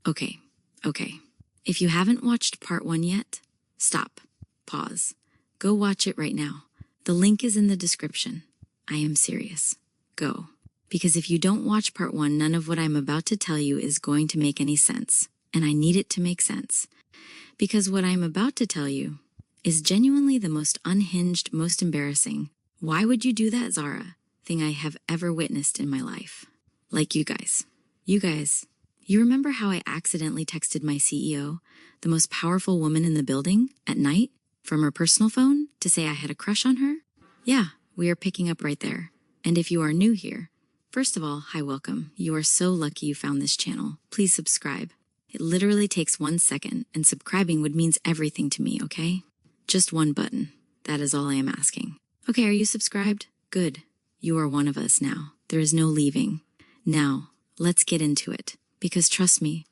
Okay. If you haven't watched part 1 yet, stop, pause, go watch it right now. The link is in the description. I am serious. Go. Because if you don't watch part 1, none of what I'm about to tell you is going to make any sense. And I need it to make sense. Because what I'm about to tell you is genuinely the most unhinged, most embarrassing, why would you do that, Zara, thing I have ever witnessed in my life. Like you guys. You remember how I accidentally texted my CEO, the most powerful woman in the building, at night, from her personal phone, to say I had a crush on her? Yeah, we are picking up right there. And if you are new here, first of all, hi, welcome. You are so lucky you found this channel. Please subscribe. It literally takes 1 second, and subscribing would mean everything to me, okay? Just one button. That is all I am asking. Okay, are you subscribed? Good. You are one of us now. There is no leaving. Now, let's get into it. Because trust me,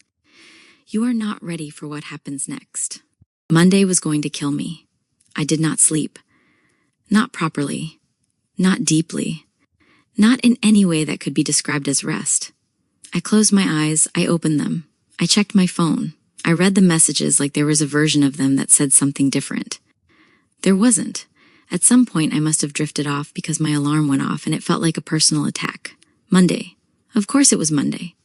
you are not ready for what happens next. Monday was going to kill me. I did not sleep. Not properly. Not deeply. Not in any way that could be described as rest. I closed my eyes, I opened them. I checked my phone. I read the messages like there was a version of them that said something different. There wasn't. At some point I must have drifted off because my alarm went off and it felt like a personal attack. Monday. Of course it was Monday.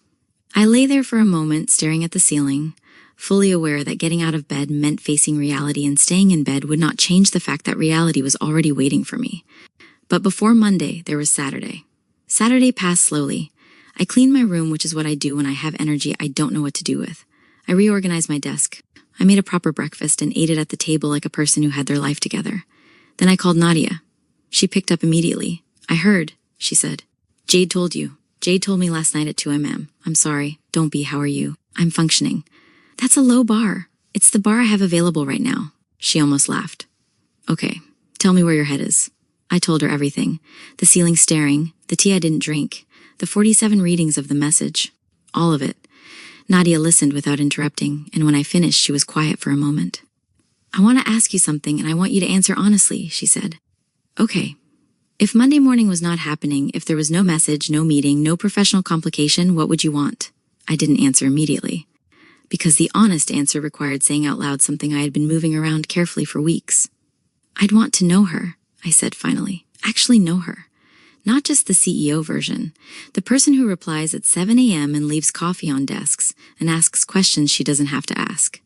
I lay there for a moment staring at the ceiling, fully aware that getting out of bed meant facing reality and staying in bed would not change the fact that reality was already waiting for me. But before Monday, there was Saturday. Saturday passed slowly. I cleaned my room, which is what I do when I have energy I don't know what to do with. I reorganized my desk. I made a proper breakfast and ate it at the table like a person who had their life together. Then I called Nadia. She picked up immediately. I heard, she said. Jade told you. Jade told me last night at 2 a.m. I'm sorry. Don't be. How are you? I'm functioning. That's a low bar. It's the bar I have available right now. She almost laughed. Okay, tell me where your head is. I told her everything. The ceiling staring, the tea I didn't drink, the 47 readings of the message. All of it. Nadia listened without interrupting, and when I finished, she was quiet for a moment. I want to ask you something, and I want you to answer honestly, she said. Okay. If Monday morning was not happening, if there was no message, no meeting, no professional complication, what would you want? I didn't answer immediately. Because the honest answer required saying out loud something I had been moving around carefully for weeks. I'd want to know her, I said finally. Actually know her. Not just the CEO version. The person who replies at 7 a.m. and leaves coffee on desks and asks questions she doesn't have to ask.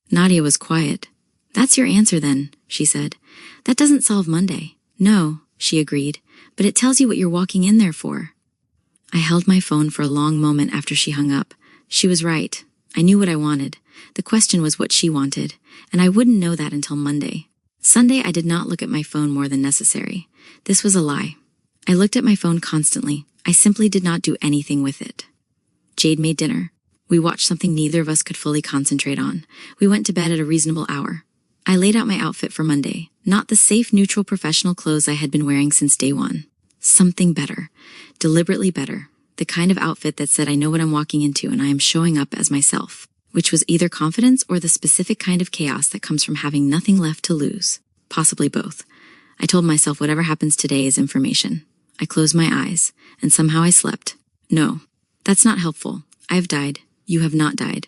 Nadia was quiet. That's your answer then, she said. That doesn't solve Monday. No, she agreed, but it tells you what you're walking in there for. I held my phone for a long moment after she hung up. She was right. I knew what I wanted. The question was what she wanted, and I wouldn't know that until Monday. Sunday, I did not look at my phone more than necessary. This was a lie. I looked at my phone constantly. I simply did not do anything with it. Jade made dinner. We watched something neither of us could fully concentrate on. We went to bed at a reasonable hour. I laid out my outfit for Monday, not the safe, neutral, professional clothes I had been wearing since day one. Something better, deliberately better, the kind of outfit that said I know what I'm walking into and I am showing up as myself, which was either confidence or the specific kind of chaos that comes from having nothing left to lose, possibly both. I told myself whatever happens today is information. I closed my eyes, and somehow I slept. No, that's not helpful. I have died. You have not died.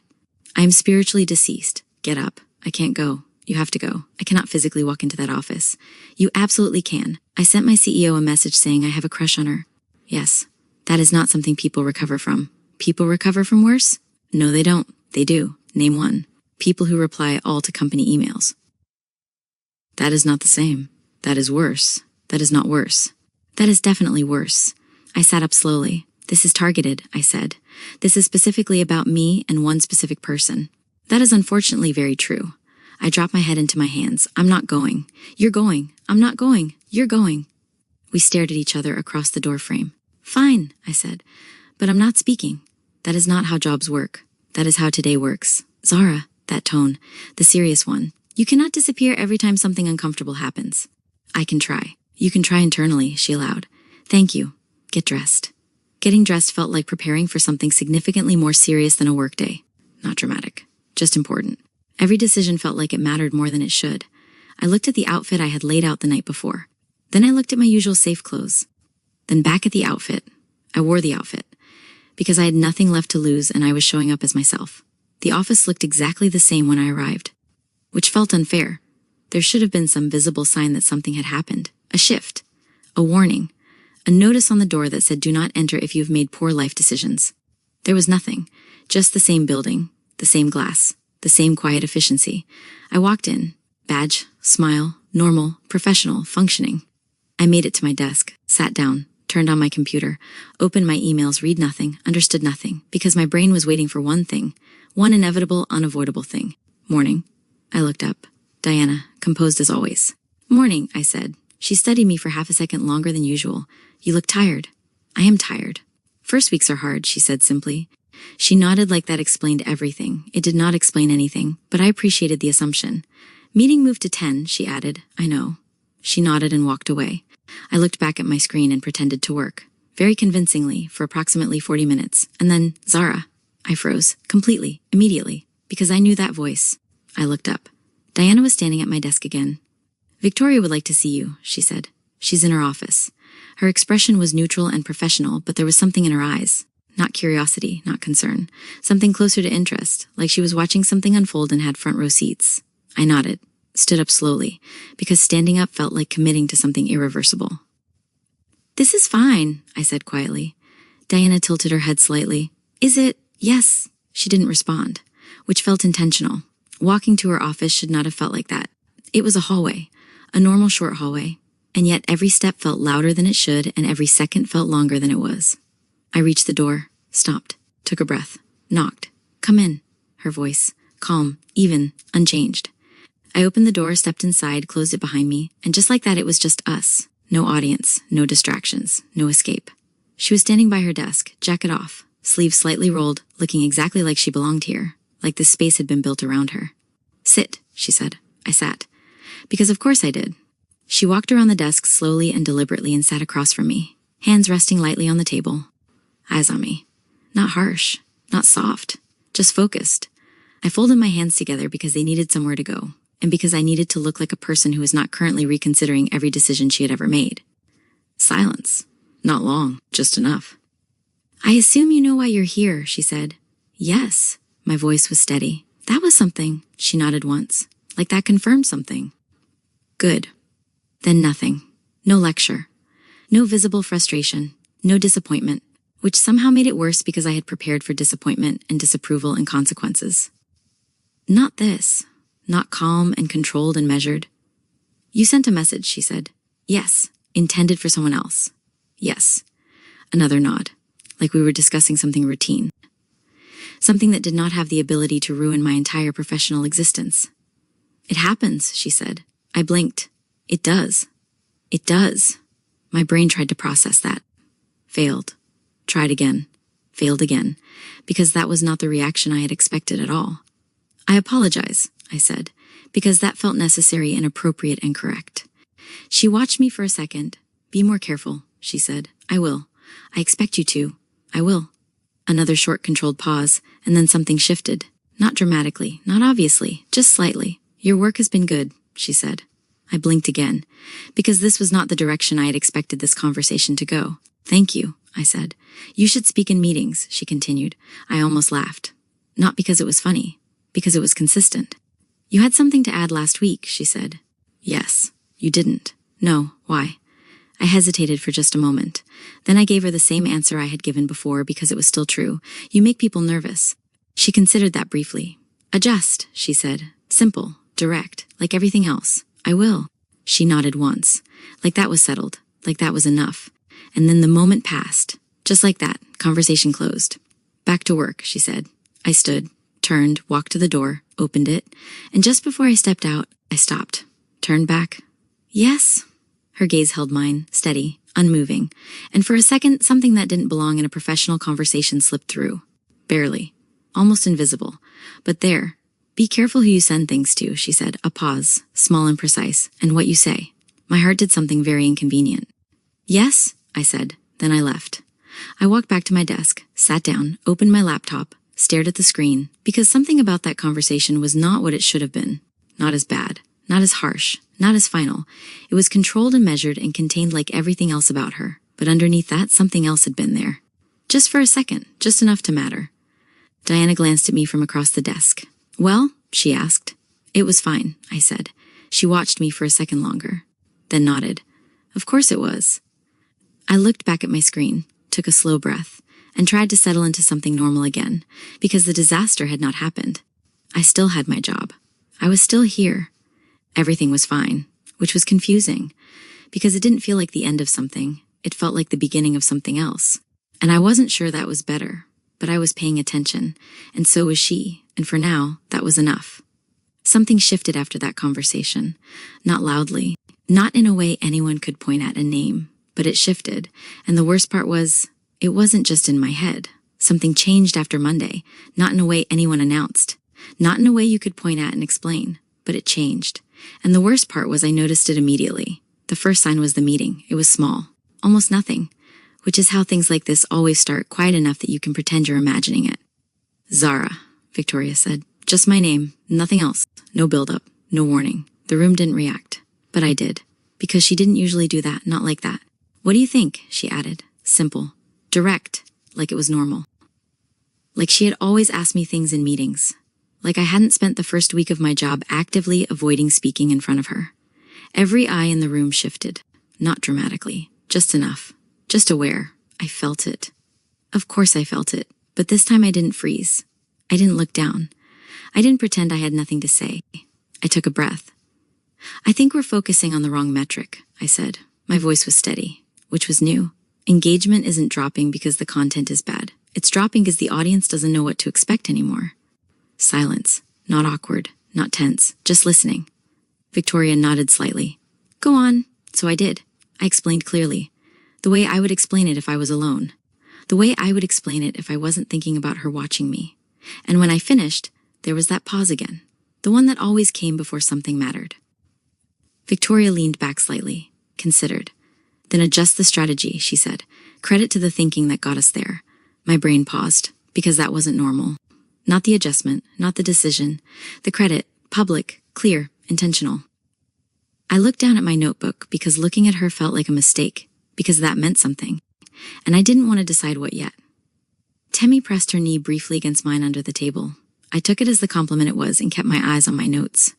I am spiritually deceased. Get up. I can't go. You have to go. I cannot physically walk into that office. You absolutely can. I sent my CEO a message saying I have a crush on her. Yes, that is not something people recover from. People recover from worse? No, they don't. They do. Name one. People who reply all to company emails. That is not the same. That is worse. That is not worse. That is definitely worse. I sat up slowly. This is targeted, I said. This is specifically about me and one specific person. That is unfortunately very true. I dropped my head into my hands. I'm not going. You're going. I'm not going. You're going. We stared at each other across the door frame. Fine, I said, but I'm not speaking. That is not how jobs work. That is how today works. Zara, that tone, the serious one. You cannot disappear every time something uncomfortable happens. I can try. You can try internally, she allowed. Thank you. Get dressed. Getting dressed felt like preparing for something significantly more serious than a workday. Not dramatic, just important. Every decision felt like it mattered more than it should. I looked at the outfit I had laid out the night before. Then I looked at my usual safe clothes. Then back at the outfit. I wore the outfit. because I had nothing left to lose and I was showing up as myself. The office looked exactly the same when I arrived, which felt unfair. There should have been some visible sign that something had happened, a shift, a warning, a notice on the door that said do not enter if you have made poor life decisions. There was nothing, just the same building, the same glass, the same quiet efficiency. I walked in, badge, smile, normal, professional, functioning. I made it to my desk, sat down, turned on my computer, opened my emails, read nothing, understood nothing, because my brain was waiting for one thing, one inevitable, unavoidable thing. Morning. I looked up. Diana, composed as always. Morning, I said. She studied me for half a second longer than usual. You look tired. I am tired. First weeks are hard, she said simply. She nodded like that explained everything. It did not explain anything, but I appreciated the assumption. Meeting moved to 10, she added. I know. She nodded and walked away. I looked back at my screen and pretended to work, very convincingly, for approximately 40 minutes. And then, Zara. I froze, completely, immediately, because I knew that voice. I looked up. Diana was standing at my desk again. Victoria would like to see you, she said. She's in her office. Her expression was neutral and professional, but there was something in her eyes. Not curiosity, not concern. Something closer to interest, like she was watching something unfold and had front row seats. I nodded, stood up slowly, because standing up felt like committing to something irreversible. This is fine, I said quietly. Diana tilted her head slightly. Is it? Yes. She didn't respond, which felt intentional. Walking to her office should not have felt like that. It was a hallway, a normal short hallway, and yet every step felt louder than it should and every second felt longer than it was. I reached the door, stopped, took a breath, knocked. Come in, her voice, calm, even, unchanged. I opened the door, stepped inside, closed it behind me, and just like that it was just us. No audience, no distractions, no escape. She was standing by her desk, jacket off, sleeves slightly rolled, looking exactly like she belonged here, like this space had been built around her. Sit, she said. I sat. Because of course I did. She walked around the desk slowly and deliberately and sat across from me, hands resting lightly on the table. Eyes on me. Not harsh, not soft, just focused. I folded my hands together because they needed somewhere to go, and because I needed to look like a person who was not currently reconsidering every decision she had ever made. Silence. Not long, just enough. I assume you know why you're here, she said. Yes. My voice was steady. That was something, she nodded once. Like that confirmed something. Good. Then nothing. No lecture. No visible frustration. No disappointment, which somehow made it worse because I had prepared for disappointment and disapproval and consequences. Not this. Not calm and controlled and measured. You sent a message, she said. Yes. Intended for someone else. Yes. Another nod. Like we were discussing something routine. Something that did not have the ability to ruin my entire professional existence. It happens, she said. I blinked. It does. It does. My brain tried to process that. Failed. Tried again. Failed again. Because that was not the reaction I had expected at all. I apologize, I said, because that felt necessary and appropriate and correct. She watched me for a second. Be more careful, she said. I will. I expect you to. I will. Another short controlled pause, and then something shifted. Not dramatically, not obviously, just slightly. Your work has been good, she said. I blinked again, because this was not the direction I had expected this conversation to go. Thank you, I said. You should speak in meetings, she continued. I almost laughed. Not because it was funny, because it was consistent. You had something to add last week, she said. Yes. You didn't. No. Why? I hesitated for just a moment. Then I gave her the same answer I had given before because it was still true. You make people nervous. She considered that briefly. Adjust, she said. Simple, direct, like everything else. I will. She nodded once. Like that was settled. Like that was enough. And then the moment passed. Just like that, conversation closed. Back to work, she said. I stood, turned, walked to the door, opened it, and just before I stepped out, I stopped, turned back. Yes. Her gaze held mine, steady, unmoving, and for a second, something that didn't belong in a professional conversation slipped through. Barely. Almost invisible. But there. Be careful who you send things to, she said, a pause, small and precise, and what you say. My heart did something very inconvenient. Yes, I said. Then I left. I walked back to my desk, sat down, opened my laptop, stared at the screen, because something about that conversation was not what it should have been. Not as bad. Not as harsh. Not as final. It was controlled and measured and contained like everything else about her. But underneath that, something else had been there. Just for a second, just enough to matter. Diana glanced at me from across the desk. Well, she asked. It was fine, I said. She watched me for a second longer, then nodded. Of course it was. I looked back at my screen, took a slow breath, and tried to settle into something normal again, because the disaster had not happened. I still had my job. I was still here. Everything was fine, which was confusing, because it didn't feel like the end of something. It felt like the beginning of something else. And I wasn't sure that was better, but I was paying attention, and so was she, and for now, that was enough. Something shifted after that conversation, not loudly, not in a way anyone could point at and name, but it shifted, and the worst part was, it wasn't just in my head. Something changed after Monday, not in a way anyone announced, not in a way you could point at and explain, but it changed. And the worst part was I noticed it immediately. The first sign was the meeting. It was small, almost nothing, which is how things like this always start, quiet enough that you can pretend you're imagining it. Zara, Victoria said. Just my name, nothing else. No build-up, no warning. The room didn't react, but I did, because she didn't usually do that, not like that. What do you think? She added. Simple. Direct, like it was normal. Like she had always asked me things in meetings. Like I hadn't spent the first week of my job actively avoiding speaking in front of her. Every eye in the room shifted. Not dramatically, just enough. Just aware. I felt it. Of course I felt it, but this time I didn't freeze. I didn't look down. I didn't pretend I had nothing to say. I took a breath. I think we're focusing on the wrong metric, I said. My voice was steady, which was new. Engagement isn't dropping because the content is bad. It's dropping because the audience doesn't know what to expect anymore. Silence. Not awkward, not tense, just listening. Victoria nodded slightly. Go on. So I did. I explained clearly. The way I would explain it if I was alone. The way I would explain it if I wasn't thinking about her watching me. And when I finished, there was that pause again. The one that always came before something mattered. Victoria leaned back slightly, considered. Then adjust the strategy, she said. Credit to the thinking that got us there. My brain paused, because that wasn't normal. Not the adjustment, not the decision. The credit, public, clear, intentional. I looked down at my notebook because looking at her felt like a mistake, because that meant something. And I didn't want to decide what yet. Temmie pressed her knee briefly against mine under the table. I took it as the compliment it was and kept my eyes on my notes.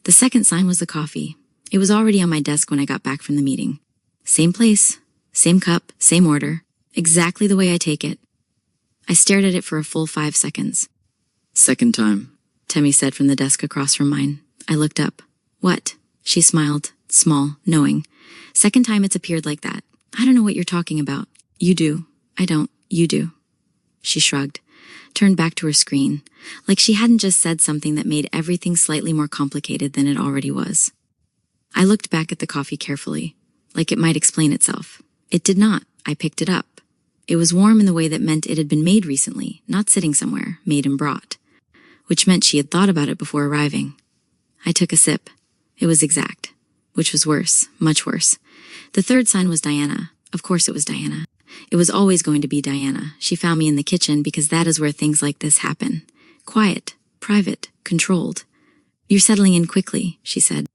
The second sign was the coffee. It was already on my desk when I got back from the meeting. Same place, same cup, same order, exactly the way I take it. I stared at it for a full 5 seconds. Second time, Temmie said from the desk across from mine. I looked up. What? She smiled, small, knowing. Second time it's appeared like that. I don't know what you're talking about. You do. I don't. You do. She shrugged, turned back to her screen, like she hadn't just said something that made everything slightly more complicated than it already was. I looked back at the coffee carefully, like it might explain itself. It did not. I picked it up. It was warm in the way that meant it had been made recently, not sitting somewhere, made and brought, which meant she had thought about it before arriving. I took a sip. It was exact, which was worse, much worse. The third sign was Diana. Of course it was Diana. It was always going to be Diana. She found me in the kitchen because that is where things like this happen. Quiet, private, controlled. You're settling in quickly, she said.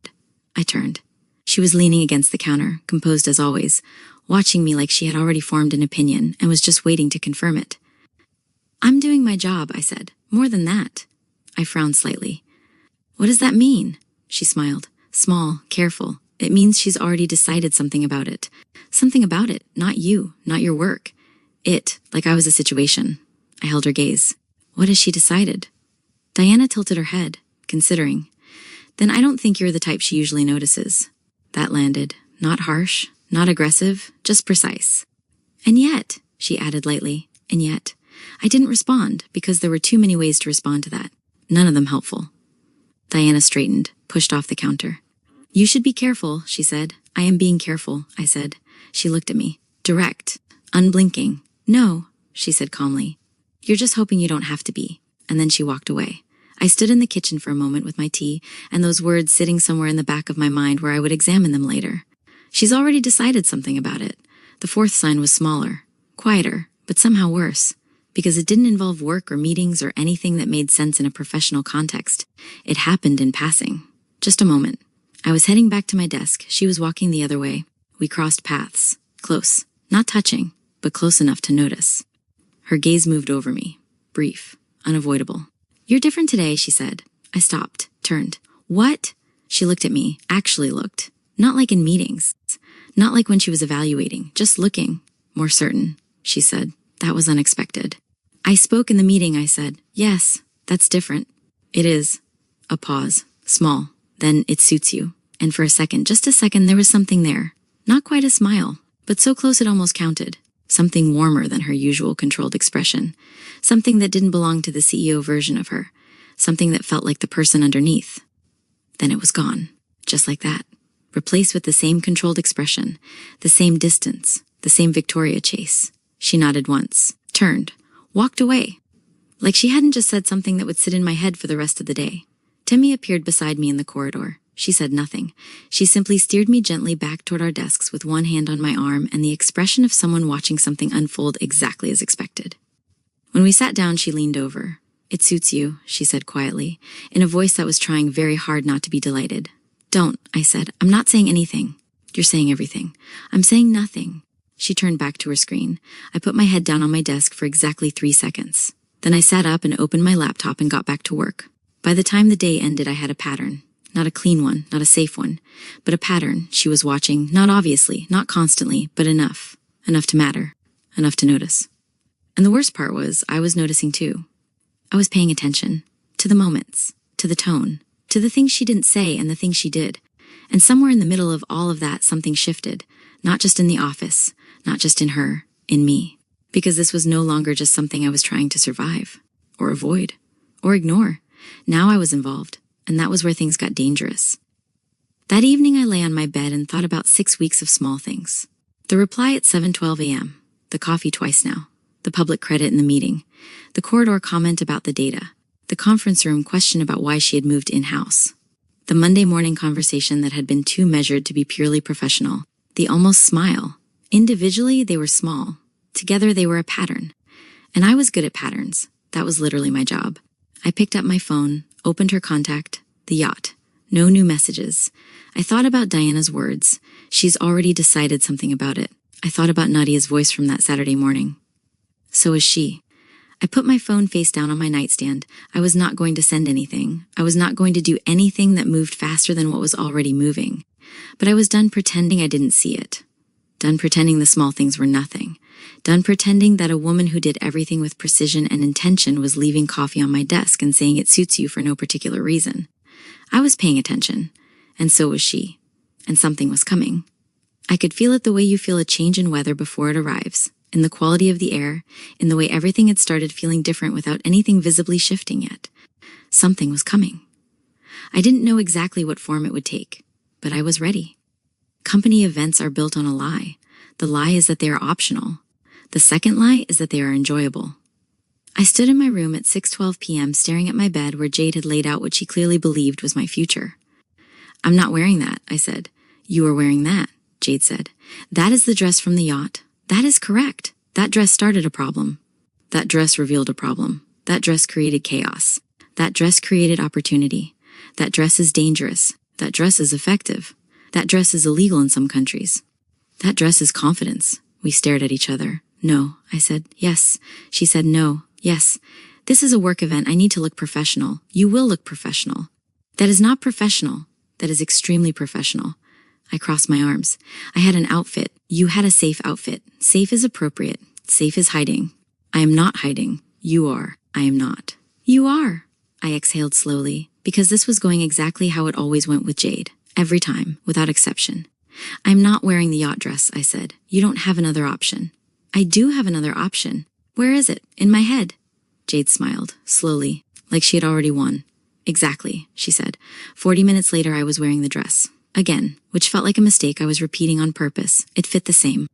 I turned. She was leaning against the counter, composed as always, watching me like she had already formed an opinion and was just waiting to confirm it. I'm doing my job, I said. More than that. I frowned slightly. What does that mean? She smiled. Small, careful. It means she's already decided something about it. Something about it, not you, not your work. It, like I was a situation. I held her gaze. What has she decided? Diana tilted her head, considering. Then I don't think you're the type she usually notices. That landed. Not harsh, not aggressive, just precise. And yet, she added lightly, and yet, I didn't respond because there were too many ways to respond to that. None of them helpful. Diana straightened, pushed off the counter. You should be careful, she said. I am being careful, I said. She looked at me. Direct. Unblinking. No, she said calmly. You're just hoping you don't have to be. And then she walked away. I stood in the kitchen for a moment with my tea and those words sitting somewhere in the back of my mind where I would examine them later. She's already decided something about it. The fourth sign was smaller, quieter, but somehow worse, because it didn't involve work or meetings or anything that made sense in a professional context. It happened in passing. Just a moment. I was heading back to my desk. She was walking the other way. We crossed paths. Close. Not touching, but close enough to notice. Her gaze moved over me. Brief. Unavoidable. "You're different today," she said. I stopped. Turned. "What?" She looked at me. Actually looked. Not like in meetings. Not like when she was evaluating. Just looking. "More certain," she said. That was unexpected. "I spoke in the meeting," I said. "Yes, that's different." "It is." A pause. Small. Then, "It suits you." And for a second, just a second, there was something there. Not quite a smile, but so close it almost counted. Something warmer than her usual controlled expression. Something that didn't belong to the CEO version of her. Something that felt like the person underneath. Then it was gone. Just like that. Replaced with the same controlled expression. The same distance. The same Victoria chase. She nodded once. Turned. Walked away. Like she hadn't just said something that would sit in my head for the rest of the day. Timmy appeared beside me in the corridor. She said nothing. She simply steered me gently back toward our desks with one hand on my arm and the expression of someone watching something unfold exactly as expected. When we sat down, she leaned over. "It suits you," she said quietly, in a voice that was trying very hard not to be delighted. "Don't," I said. "I'm not saying anything." "You're saying everything." "I'm saying nothing." She turned back to her screen. I put my head down on my desk for exactly 3 seconds. Then I sat up and opened my laptop and got back to work. By the time the day ended, I had a pattern. Not a clean one, not a safe one, but a pattern she was watching, not obviously, not constantly, but enough. Enough to matter. Enough to notice. And the worst part was, I was noticing too. I was paying attention. To the moments. To the tone. To the things she didn't say and the things she did. And somewhere in the middle of all of that, something shifted. Not just in the office. Not just in her. In me. Because this was no longer just something I was trying to survive. Or avoid. Or ignore. Now I was involved. And that was where things got dangerous. That evening I lay on my bed and thought about 6 weeks of small things. The reply at 7:12 a.m. The coffee twice now. The public credit in the meeting. The corridor comment about the data. The conference room question about why she had moved in-house. The Monday morning conversation that had been too measured to be purely professional. The almost smile. Individually, they were small. Together, they were a pattern. And I was good at patterns. That was literally my job. I picked up my phone, opened her contact, the yacht. No new messages. I thought about Diana's words. She's already decided something about it. I thought about Nadia's voice from that Saturday morning. So is she. I put my phone face down on my nightstand. I was not going to send anything. I was not going to do anything that moved faster than what was already moving. But I was done pretending I didn't see it. Done pretending the small things were nothing. Done pretending that a woman who did everything with precision and intention was leaving coffee on my desk and saying it suits you for no particular reason. I was paying attention, and so was she. And something was coming. I could feel it the way you feel a change in weather before it arrives, in the quality of the air, in the way everything had started feeling different without anything visibly shifting yet. Something was coming. I didn't know exactly what form it would take, but I was ready. Company events are built on a lie. The lie is that they are optional. The second lie is that they are enjoyable. I stood in my room at 6:12 p.m. staring at my bed where Jade had laid out what she clearly believed was my future. "I'm not wearing that," I said. "You are wearing that," Jade said. "That is the dress from the yacht. That is correct. That dress started a problem. That dress revealed a problem. That dress created chaos. That dress created opportunity. That dress is dangerous. That dress is effective. That dress is illegal in some countries. That dress is confidence." We stared at each other. "No," I said. "Yes." She said, "No. Yes. This is a work event. I need to look professional. You will look professional." "That is not professional. That is extremely professional." I crossed my arms. "I had an outfit. You had a safe outfit. Safe is appropriate. Safe is hiding. I am not hiding. You are. I am not." "You are." I exhaled slowly, because this was going exactly how it always went with Jade. Every time, without exception. "I'm not wearing the yacht dress," I said. "You don't have another option." "I do have another option." "Where is it?" "In my head." Jade smiled, slowly, like she had already won. "Exactly," she said. 40 minutes later, I was wearing the dress. Again, which felt like a mistake I was repeating on purpose. It fit the same.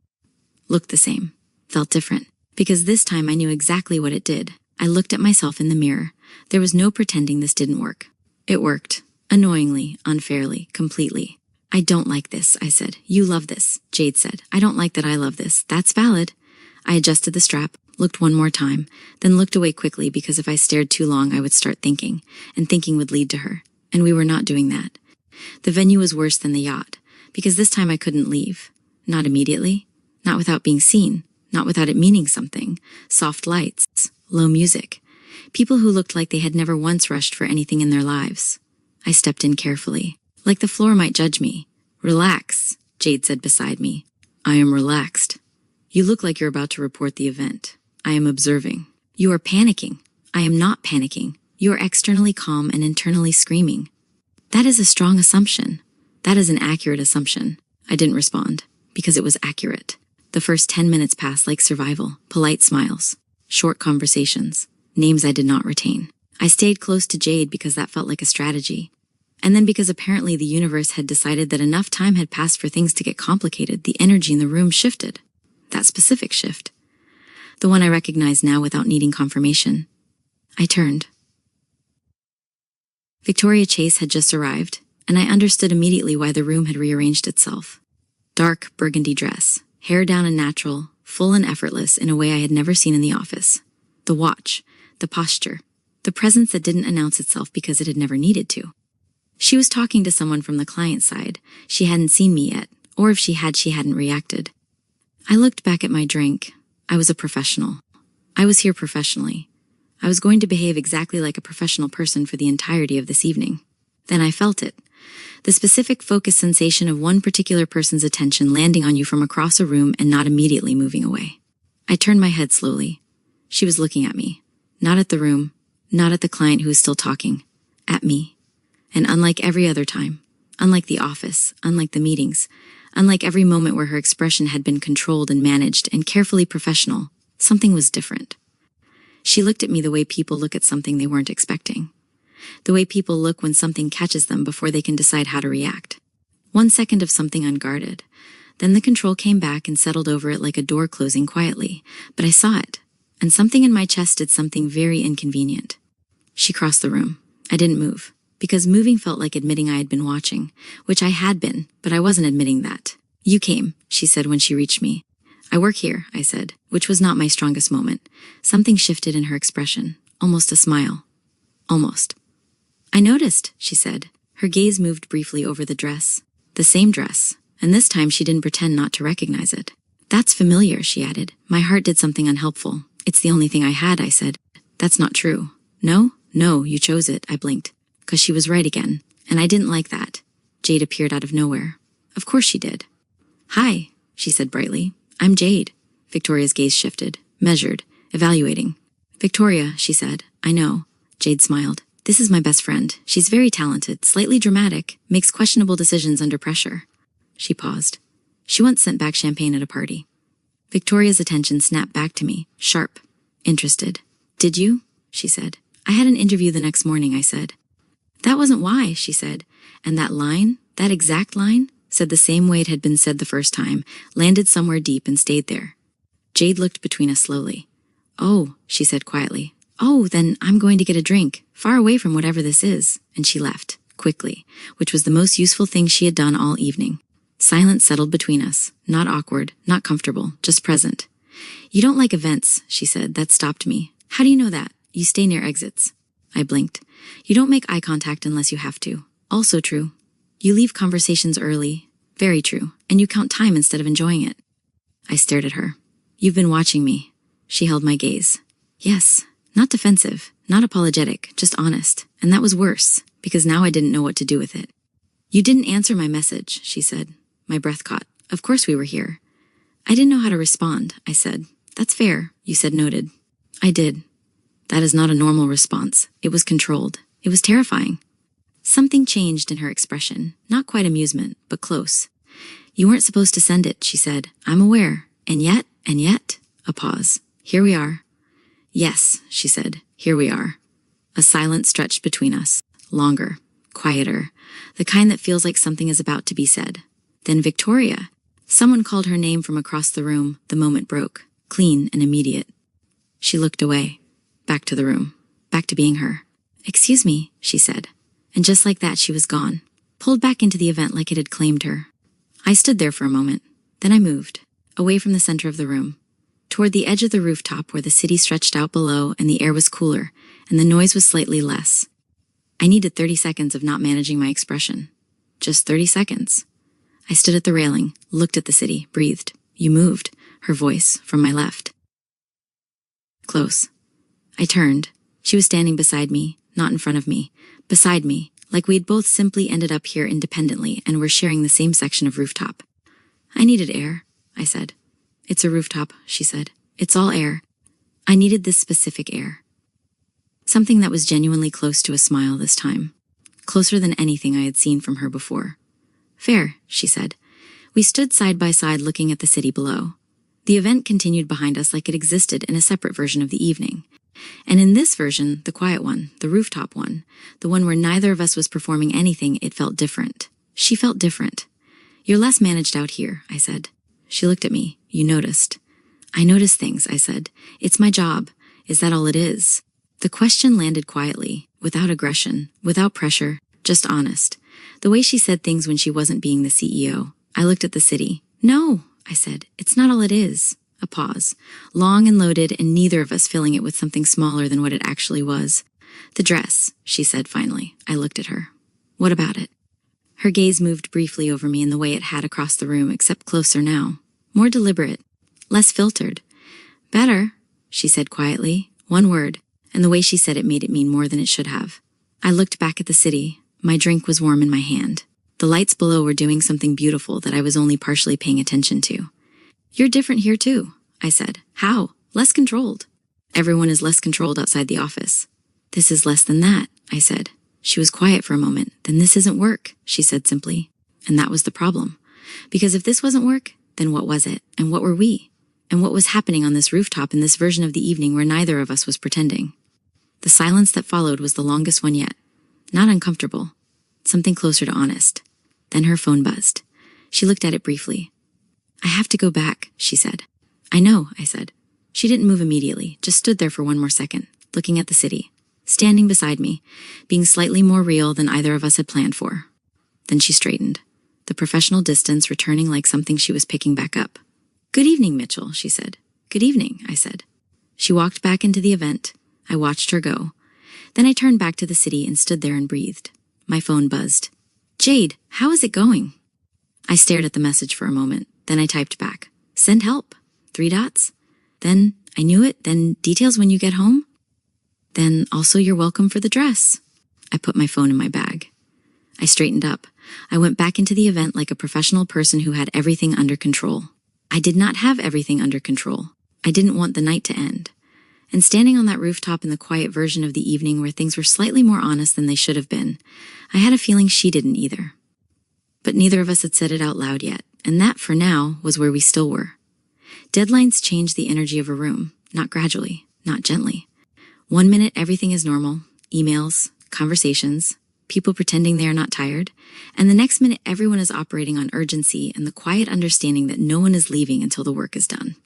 Looked the same. Felt different. Because this time I knew exactly what it did. I looked at myself in the mirror. There was no pretending this didn't work. It worked. Annoyingly, unfairly, completely. "I don't like this," I said. "You love this," Jade said. "I don't like that I love this. That's valid." I adjusted the strap, looked one more time, then looked away quickly because if I stared too long I would start thinking, and thinking would lead to her. And we were not doing that. The venue was worse than the yacht, because this time I couldn't leave. Not immediately. Not without being seen. not without it meaning something. Soft lights, low music, people who looked like they had never once rushed for anything in their lives. I stepped in carefully, like the floor might judge me. "Relax," Jade said beside me. "I am relaxed." "You look like you're about to report the event." "I am observing." "You are panicking." "I am not panicking. You are externally calm and internally screaming." "That is a strong assumption." "That is an accurate assumption." I didn't respond, because it was accurate. The first 10 minutes passed like survival, polite smiles, short conversations, names I did not retain. I stayed close to Jade because that felt like a strategy. And then because apparently the universe had decided that enough time had passed for things to get complicated, the energy in the room shifted. That specific shift. The one I recognized now without needing confirmation. I turned. Victoria Chase had just arrived, and I understood immediately why the room had rearranged itself. Dark burgundy dress, hair down and natural, full and effortless in a way I had never seen in the office. The watch, the posture, the presence that didn't announce itself because it had never needed to. She was talking to someone from the client side. She hadn't seen me yet, or if she had, she hadn't reacted. I looked back at my drink. I was a professional. I was here professionally. I was going to behave exactly like a professional person for the entirety of this evening. Then I felt it. The specific focused sensation of one particular person's attention landing on you from across a room and not immediately moving away. I turned my head slowly. She was looking at me. Not at the room, not at the client who was still talking. At me. And unlike every other time, unlike the office, unlike the meetings, unlike every moment where her expression had been controlled and managed and carefully professional, something was different. She looked at me the way people look at something they weren't expecting. The way people look when something catches them before they can decide how to react. 1 second of something unguarded. Then the control came back and settled over it like a door closing quietly. But I saw it, and something in my chest did something very inconvenient. She crossed the room. I didn't move, because moving felt like admitting I had been watching, which I had been, but I wasn't admitting that. "You came," she said when she reached me. "I work here," I said, which was not my strongest moment. Something shifted in her expression, almost a smile. Almost. "I noticed," she said. Her gaze moved briefly over the dress. The same dress, and this time she didn't pretend not to recognize it. "That's familiar," she added. My heart did something unhelpful. "It's the only thing I had," I said. "That's not true." "No? No, you chose it," I blinked. 'Cause she was right again, and I didn't like that. Jade appeared out of nowhere. Of course she did. "Hi," she said brightly. "I'm Jade." Victoria's gaze shifted, measured, evaluating. "Victoria," she said. "I know." Jade smiled. "This is my best friend. She's very talented, slightly dramatic, makes questionable decisions under pressure." She paused. "She once sent back champagne at a party." Victoria's attention snapped back to me, sharp, interested. "Did you?" she said. "I had an interview the next morning," I said. "That wasn't why," she said. And that line, that exact line, said the same way it had been said the first time, landed somewhere deep and stayed there. Jade looked between us slowly. "Oh," she said quietly. "Oh, then I'm going to get a drink, far away from whatever this is." And she left, quickly, which was the most useful thing she had done all evening. Silence settled between us, not awkward, not comfortable, just present. "You don't like events," she said. That stopped me. "How do you know that? You stay near exits." I blinked. "You don't make eye contact unless you have to." Also true. "You leave conversations early." Very true. "And you count time instead of enjoying it." I stared at her. "You've been watching me." She held my gaze. "Yes. Not defensive, not apologetic, just honest. And that was worse, because now I didn't know what to do with it." "You didn't answer my message," she said. My breath caught. "Of course we were here." "I didn't know how to respond," I said. "That's fair," you said, noted. I did. That is not a normal response. It was controlled. It was terrifying. Something changed in her expression, not quite amusement, but close. "You weren't supposed to send it," she said. "I'm aware. And yet, a pause. "Here we are." "Yes," she said, "here we are." A silence stretched between us, longer, quieter, the kind that feels like something is about to be said. Then Victoria. Someone called her name from across the room. The moment broke, clean and immediate. She looked away, back to the room, back to being her. "Excuse me," she said. And just like that she was gone, pulled back into the event like it had claimed her. I stood there for a moment. Then I moved, away from the center of the room, toward the edge of the rooftop where the city stretched out below and the air was cooler and the noise was slightly less. I needed 30 seconds of not managing my expression. Just 30 seconds. I stood at the railing, looked at the city, breathed. "You moved. her voice from my left. Close. I turned. She was standing beside me, not in front of me. Beside me, like we'd both simply ended up here independently and were sharing the same section of rooftop. I needed air, I said. It's a rooftop, she said. It's all air. I needed this specific air. Something that was genuinely close to a smile this time. Closer than anything I had seen from her before. Fair, she said. We stood side by side looking at the city below. The event continued behind us like it existed in a separate version of the evening. And in this version, the quiet one, the rooftop one, the one where neither of us was performing anything, it felt different. She felt different. You're less managed out here, I said. She looked at me. You noticed. I notice things, I said. It's my job. Is that all it is? The question landed quietly, without aggression, without pressure, just honest. The way she said things when she wasn't being the CEO. I looked at the city. No, I said. It's not all it is. A pause. Long and loaded, and neither of us filling it with something smaller than what it actually was. The dress, she said finally. I looked at her. What about it? Her gaze moved briefly over me in the way it had across the room, except closer now. More deliberate. Less filtered. Better, she said quietly. One word, and the way she said it made it mean more than it should have. I looked back at the city. My drink was warm in my hand. The lights below were doing something beautiful that I was only partially paying attention to. You're different here too, I said. How? Less controlled. Everyone is less controlled outside the office. This is less than that, I said. She was quiet for a moment. Then this isn't work, she said simply. And that was the problem. Because if this wasn't work, then what was it? And what were we? And what was happening on this rooftop in this version of the evening where neither of us was pretending? The silence that followed was the longest one yet. Not uncomfortable. Something closer to honest. Then her phone buzzed. She looked at it briefly. I have to go back, she said. I know, I said. She didn't move immediately, just stood there for one more second, looking at the city, standing beside me, being slightly more real than either of us had planned for. Then she straightened, the professional distance returning like something she was picking back up. Good evening, Mitchell, she said. Good evening, I said. She walked back into the event. I watched her go. Then I turned back to the city and stood there and breathed. My phone buzzed. Jade, how is it going? I stared at the message for a moment. Then I typed back. Send help. 3 dots. Then, I knew it. Then details when you get home. Then also you're welcome for the dress. I put my phone in my bag. I straightened up. I went back into the event like a professional person who had everything under control. I did not have everything under control. I didn't want the night to end. And standing on that rooftop in the quiet version of the evening where things were slightly more honest than they should have been, I had a feeling she didn't either. But neither of us had said it out loud yet, and that, for now, was where we still were. Deadlines change the energy of a room, not gradually, not gently. 1 minute everything is normal, emails, conversations, people pretending they are not tired, and the next minute everyone is operating on urgency and the quiet understanding that no one is leaving until the work is done.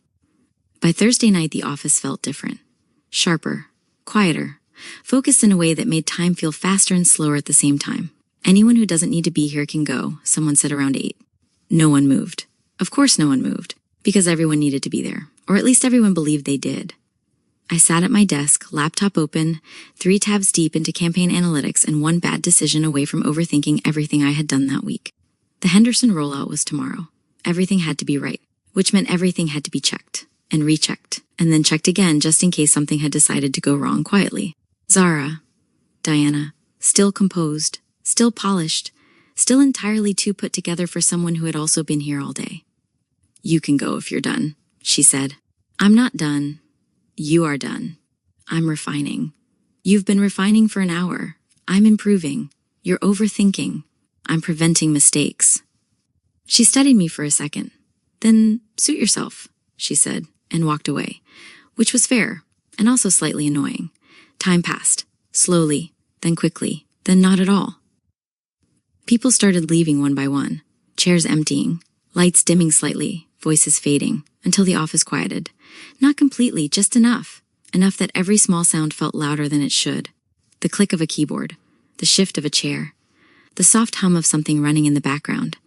By Thursday night, the office felt different. Sharper, quieter, focused in a way that made time feel faster and slower at the same time. Anyone who doesn't need to be here can go, someone said around 8. No one moved. Of course no one moved, because everyone needed to be there, or at least everyone believed they did. I sat at my desk, laptop open, 3 tabs deep into campaign analytics and one bad decision away from overthinking everything I had done that week. The Henderson rollout was tomorrow. Everything had to be right, which meant everything had to be checked, and rechecked, and then checked again just in case something had decided to go wrong quietly. Zara, Diana, still composed, still polished, still entirely too put together for someone who had also been here all day. You can go if you're done, she said. I'm not done. You are done. I'm refining. You've been refining for an hour. I'm improving. You're overthinking. I'm preventing mistakes. She studied me for a second. Then suit yourself, she said, and walked away, which was fair and also slightly annoying. Time passed, slowly, then quickly, then not at all. People started leaving one by one, chairs emptying, lights dimming slightly, voices fading, until the office quieted. Not completely, just enough. Enough that every small sound felt louder than it should. The click of a keyboard, the shift of a chair, the soft hum of something running in the background.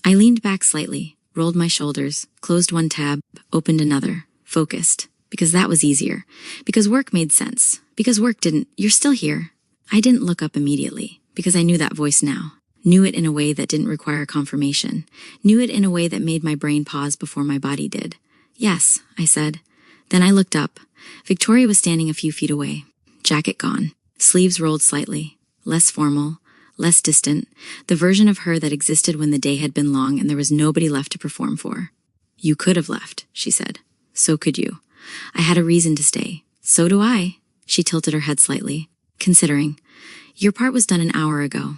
I leaned back slightly, rolled my shoulders, closed one tab, opened another, focused, because that was easier, because work made sense, because work didn't. You're still here. I didn't look up immediately, because I knew that voice now. Knew it in a way that didn't require confirmation. Knew it in a way that made my brain pause before my body did. Yes, I said. Then I looked up. Victoria was standing a few feet away. Jacket gone. Sleeves rolled slightly. Less formal. Less distant. The version of her that existed when the day had been long and there was nobody left to perform for. You could have left, she said. So could you. I had a reason to stay. So do I. She tilted her head slightly, considering. Your part was done an hour ago.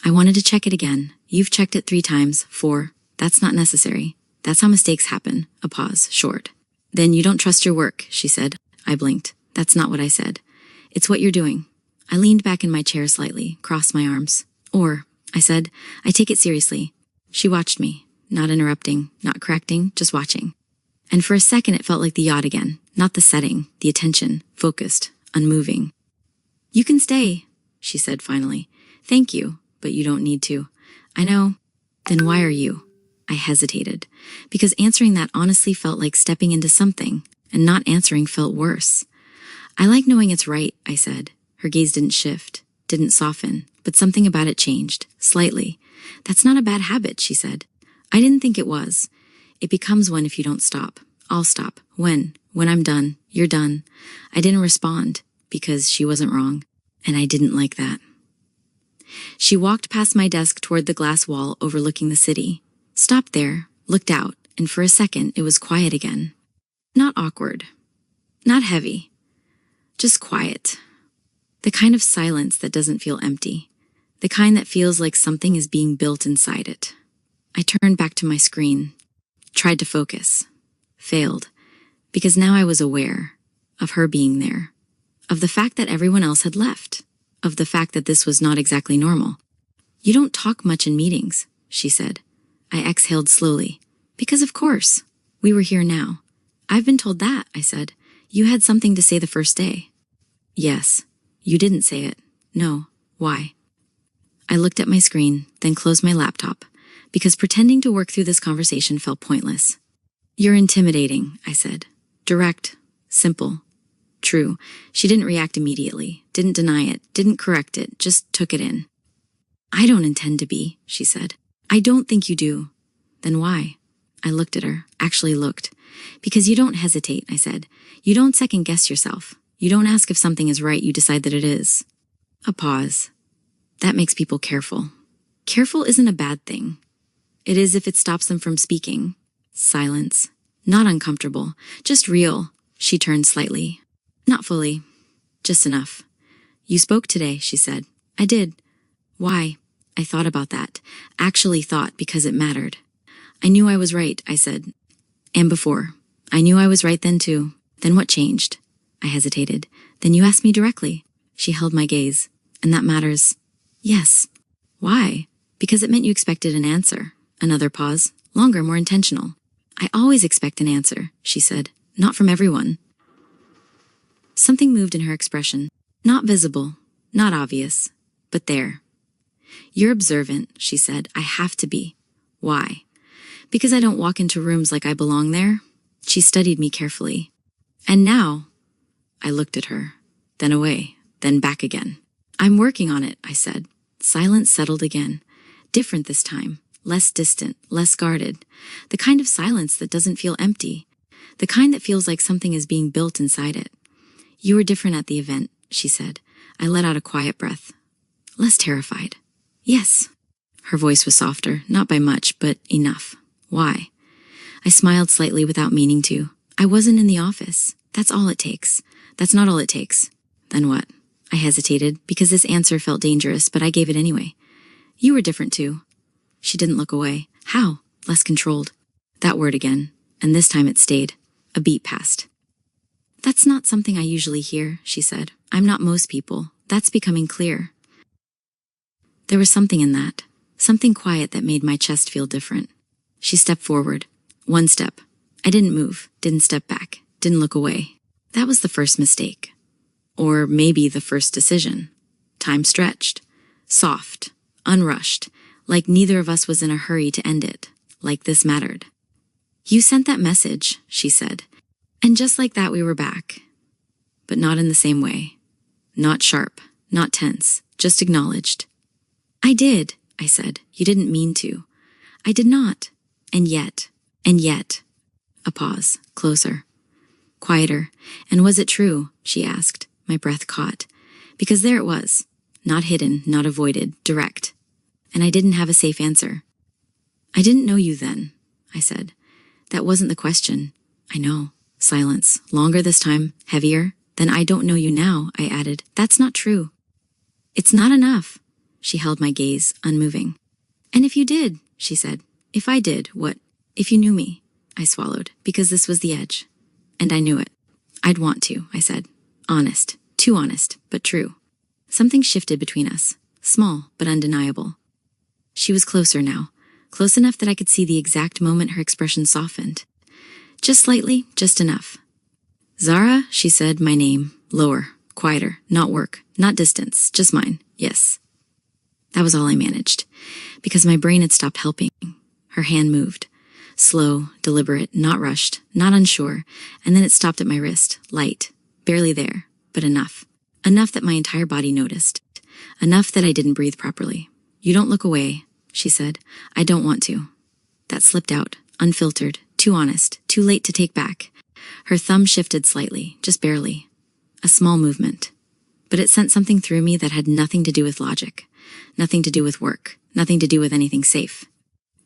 I wanted to check it again. You've checked it 3 times, 4. That's not necessary. That's how mistakes happen. A pause, short. Then you don't trust your work, she said. I blinked. That's not what I said. It's what you're doing. I leaned back in my chair slightly, crossed my arms. Or, I said, I take it seriously. She watched me, not interrupting, not correcting, just watching. And for a second it felt like the yacht again, not the setting, the attention, focused, unmoving. You can stay, she said finally. Thank you, but you don't need to. I know. Then why are you? I hesitated, because answering that honestly felt like stepping into something, and not answering felt worse. I like knowing it's right, I said. Her gaze didn't shift, didn't soften, but something about it changed, slightly. That's not a bad habit, she said. I didn't think it was. It becomes one if you don't stop. I'll stop. When? When I'm done. You're done. I didn't respond, because she wasn't wrong, and I didn't like that. She walked past my desk toward the glass wall overlooking the city, stopped there, looked out, and for a second it was quiet again. Not awkward. Not heavy. Just quiet. The kind of silence that doesn't feel empty. The kind that feels like something is being built inside it. I turned back to my screen, tried to focus, failed, because now I was aware of her being there, of the fact that everyone else had left, of the fact that this was not exactly normal. You don't talk much in meetings, she said. I exhaled slowly, because of course, we were here now. I've been told that, I said. You had something to say the first day. Yes, you didn't say it. No, why? I looked at my screen, then closed my laptop, because pretending to work through this conversation felt pointless. You're intimidating, I said. Direct, simple, true. She didn't react immediately, didn't deny it, didn't correct it, just took it in. I don't intend to be, she said. I don't think you do. Then why? I looked at her, actually looked. Because you don't hesitate, I said. You don't second guess yourself. You don't ask if something is right, you decide that it is. A pause. That makes people careful. Careful isn't a bad thing. It is if it stops them from speaking. Silence. Not uncomfortable. Just real. She turned slightly. Not fully. Just enough. You spoke today, she said. I did. Why? I thought about that. Actually thought because it mattered. I knew I was right, I said. And before. I knew I was right then too. Then what changed? I hesitated. Then you asked me directly. She held my gaze. And that matters. Yes. Why? Because it meant you expected an answer. Another pause. Longer, more intentional. I always expect an answer, she said. Not from everyone. Something moved in her expression. Not visible. Not obvious. But there. You're observant, she said. I have to be. Why? Because I don't walk into rooms like I belong there. She studied me carefully. And now, I looked at her, then away, then back again. I'm working on it, I said. Silence settled again. Different this time. Less distant, less guarded. The kind of silence that doesn't feel empty. The kind that feels like something is being built inside it. You were different at the event, she said. I let out a quiet breath. Less terrified. Yes. Her voice was softer, not by much, but enough. Why? I smiled slightly without meaning to. I wasn't in the office. That's all it takes. That's not all it takes. Then what? I hesitated, because this answer felt dangerous, but I gave it anyway. You were different too. She didn't look away. How? Less controlled. That word again, and this time it stayed. A beat passed. That's not something I usually hear, she said. I'm not most people. That's becoming clear. There was something in that. Something quiet that made my chest feel different. She stepped forward. One step. I didn't move, didn't step back, didn't look away. That was the first mistake. Or maybe the first decision. Time stretched. Soft. Unrushed. Like neither of us was in a hurry to end it. Like this mattered. You sent that message, she said. And just like that we were back. But not in the same way. Not sharp. Not tense. Just acknowledged. I did, I said. You didn't mean to. I did not. And yet. A pause. Closer. Quieter. And was it true? She asked, my breath caught. Because there it was. Not hidden, not avoided, direct. And I didn't have a safe answer. I didn't know you then, I said. That wasn't the question. I know. Silence. Longer this time. Heavier. Then I don't know you now, I added. That's not true. It's not enough. She held my gaze, unmoving. And if you did, she said. If I did, what? If you knew me. I swallowed, because this was the edge. And I knew it. I'd want to, I said. Honest. Too honest, but true. Something shifted between us. Small, but undeniable. She was closer now. Close enough that I could see the exact moment her expression softened. Just slightly, just enough. Zara, she said, my name. Lower, quieter, not work, not distance, just mine, yes. That was all I managed, because my brain had stopped helping. Her hand moved. Slow, deliberate, not rushed, not unsure, and then it stopped at my wrist, light, barely there, but enough. Enough that my entire body noticed. Enough that I didn't breathe properly. You don't look away, she said. I don't want to. That slipped out, unfiltered, too honest, too late to take back. Her thumb shifted slightly, just barely. A small movement. But it sent something through me that had nothing to do with logic. Nothing to do with work. Nothing to do with anything safe.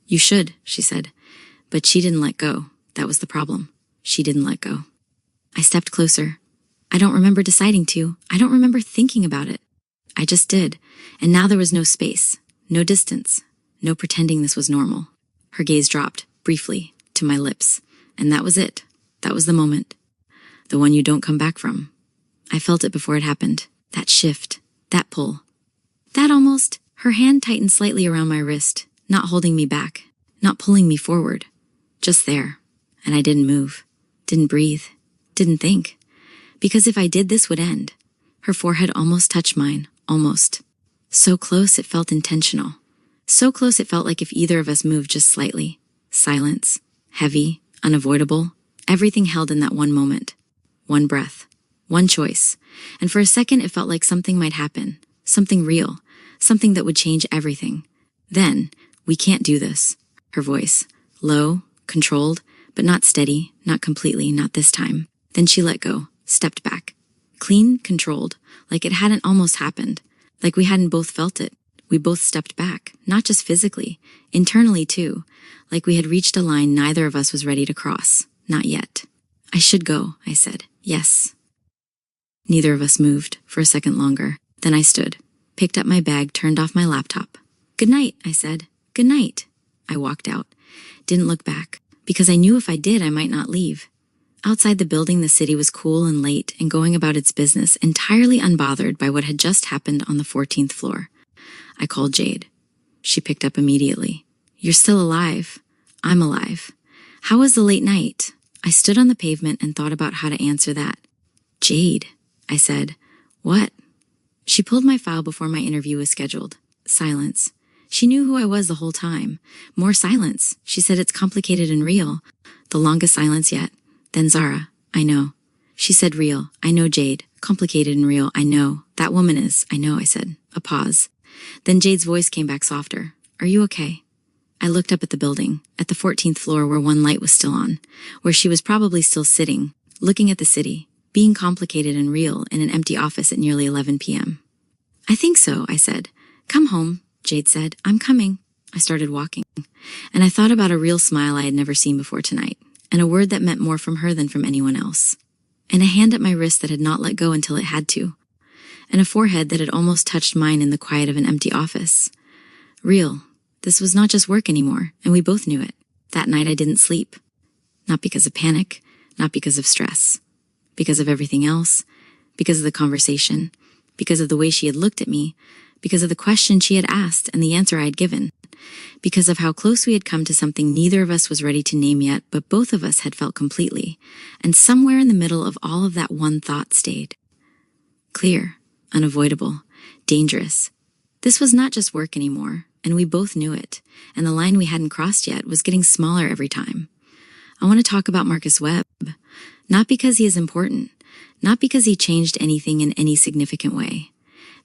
You should, she said. But she didn't let go. That was the problem. She didn't let go. I stepped closer. I don't remember deciding to. I don't remember thinking about it. I just did. And now there was no space, no distance, no pretending this was normal. Her gaze dropped, briefly, to my lips. And that was it. That was the moment. The one you don't come back from. I felt it before it happened. That shift. That pull. That almost. Her hand tightened slightly around my wrist, not holding me back, not pulling me forward. Just there. And I didn't move. Didn't breathe. Didn't think. Because if I did, this would end. Her forehead almost touched mine. Almost. So close it felt intentional. So close it felt like if either of us moved just slightly. Silence. Heavy. Unavoidable. Everything held in that one moment. One breath. One choice. And for a second it felt like something might happen. Something real. Something that would change everything. Then, we can't do this. Her voice. Low. Controlled. But not steady. Not completely. Not this time. Then she let go. Stepped back. Clean, controlled, like it hadn't almost happened, like we hadn't both felt it. We both stepped back, not just physically, internally too, like we had reached a line neither of us was ready to cross. Not yet. I should go, I said. Yes. Neither of us moved for a second longer. Then I stood, picked up my bag, turned off my laptop. Good night, I said. Good night. I walked out. Didn't look back, because I knew if I did I might not leave. Outside the building, the city was cool and late and going about its business, entirely unbothered by what had just happened on the 14th floor. I called Jade. She picked up immediately. You're still alive. I'm alive. How was the late night? I stood on the pavement and thought about how to answer that. Jade, I said. What? She pulled my file before my interview was scheduled. Silence. She knew who I was the whole time. More silence. She said it's complicated and real. The longest silence yet. Then Zara, I know. She said real. I know Jade. Complicated and real. I know. That woman is. I know, I said. A pause. Then Jade's voice came back softer. Are you okay? I looked up at the building, at the 14th floor where one light was still on, where she was probably still sitting, looking at the city, being complicated and real in an empty office at nearly 11 p.m. I think so, I said. Come home, Jade said. I'm coming. I started walking, and I thought about a real smile I had never seen before tonight. And a word that meant more from her than from anyone else. And a hand at my wrist that had not let go until it had to. And a forehead that had almost touched mine in the quiet of an empty office. Real. This was not just work anymore, and we both knew it. That night I didn't sleep. Not because of panic, not because of stress. Because of everything else. Because of the conversation. Because of the way she had looked at me. Because of the question she had asked and the answer I had given. Because of how close we had come to something neither of us was ready to name yet, but both of us had felt completely, and somewhere in the middle of all of that one thought stayed. Clear, unavoidable, dangerous. This was not just work anymore, and we both knew it, and the line we hadn't crossed yet was getting smaller every time. I want to talk about Marcus Webb, not because he is important, not because he changed anything in any significant way.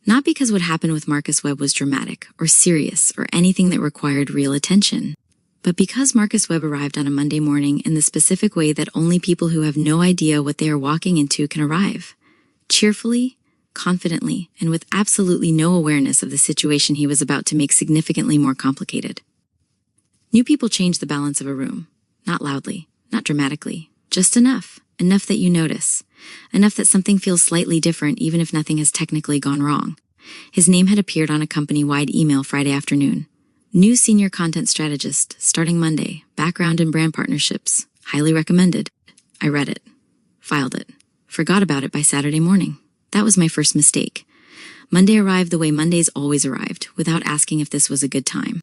Not because what happened with Marcus Webb was dramatic or serious or anything that required real attention. But because Marcus Webb arrived on a Monday morning in the specific way that only people who have no idea what they are walking into can arrive, cheerfully, confidently, and with absolutely no awareness of the situation he was about to make significantly more complicated. New people change the balance of a room. Not loudly, not dramatically, just enough that you notice, enough that something feels slightly different even if nothing has technically gone wrong. His name had appeared on a company-wide email Friday afternoon. New senior content strategist, starting Monday, background in brand partnerships, highly recommended. I read it, filed it, forgot about it by Saturday morning. That was my first mistake. Monday arrived the way Mondays always arrived, without asking if this was a good time.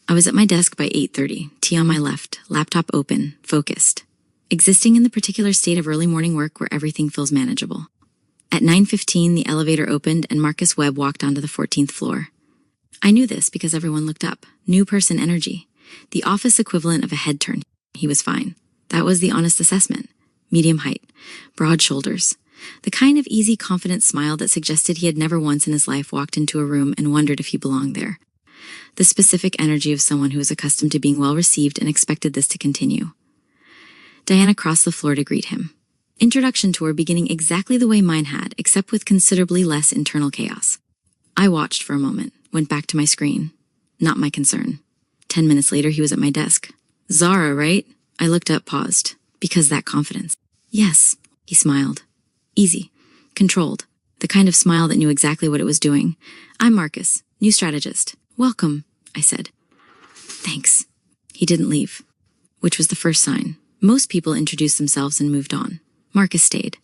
I was at my desk by 8:30, tea on my left, laptop open, focused. Existing in the particular state of early morning work where everything feels manageable. At 9:15, the elevator opened and Marcus Webb walked onto the 14th floor. I knew this because everyone looked up. New person energy. The office equivalent of a head turn. He was fine. That was the honest assessment. Medium height. Broad shoulders. The kind of easy, confident smile that suggested he had never once in his life walked into a room and wondered if he belonged there. The specific energy of someone who was accustomed to being well received and expected this to continue. Diana crossed the floor to greet him. Introduction tour beginning exactly the way mine had, except with considerably less internal chaos. I watched for a moment, went back to my screen. Not my concern. 10 minutes later, he was at my desk. Zara, right? I looked up, paused. Because that confidence. Yes, he smiled. Easy. Controlled. The kind of smile that knew exactly what it was doing. I'm Marcus, new strategist. Welcome, I said. Thanks. He didn't leave. Which was the first sign. Most people introduced themselves and moved on. Marcus stayed.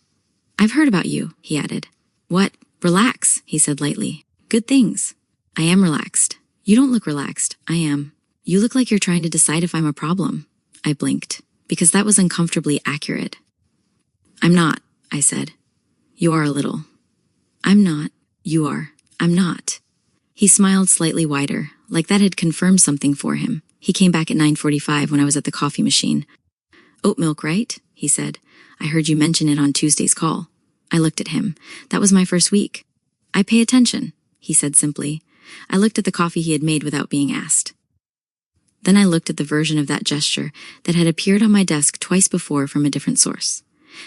I've heard about you, he added. What? Relax, he said lightly. Good things. I am relaxed. You don't look relaxed. I am. You look like you're trying to decide if I'm a problem. I blinked, because that was uncomfortably accurate. I'm not, I said. You are a little. I'm not. You are. I'm not. He smiled slightly wider, like that had confirmed something for him. He came back at 9:45 when I was at the coffee machine. Oat milk, right? He said. I heard you mention it on Tuesday's call. I looked at him. That was my first week. I pay attention, he said simply. I looked at the coffee he had made without being asked. Then I looked at the version of that gesture that had appeared on my desk twice before from a different source.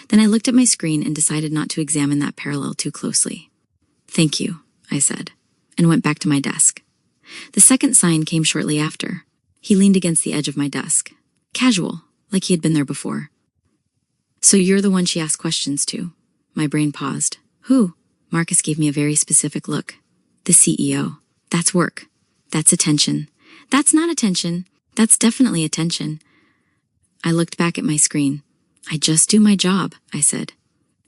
Then I looked at my screen and decided not to examine that parallel too closely. Thank you, I said, and went back to my desk. The second sign came shortly after. He leaned against the edge of my desk. Casual, like he had been there before. So you're the one she asked questions to. My brain paused. Who? Marcus gave me a very specific look. The CEO. That's work. That's attention. That's not attention. That's definitely attention. I looked back at my screen. I just do my job, I said.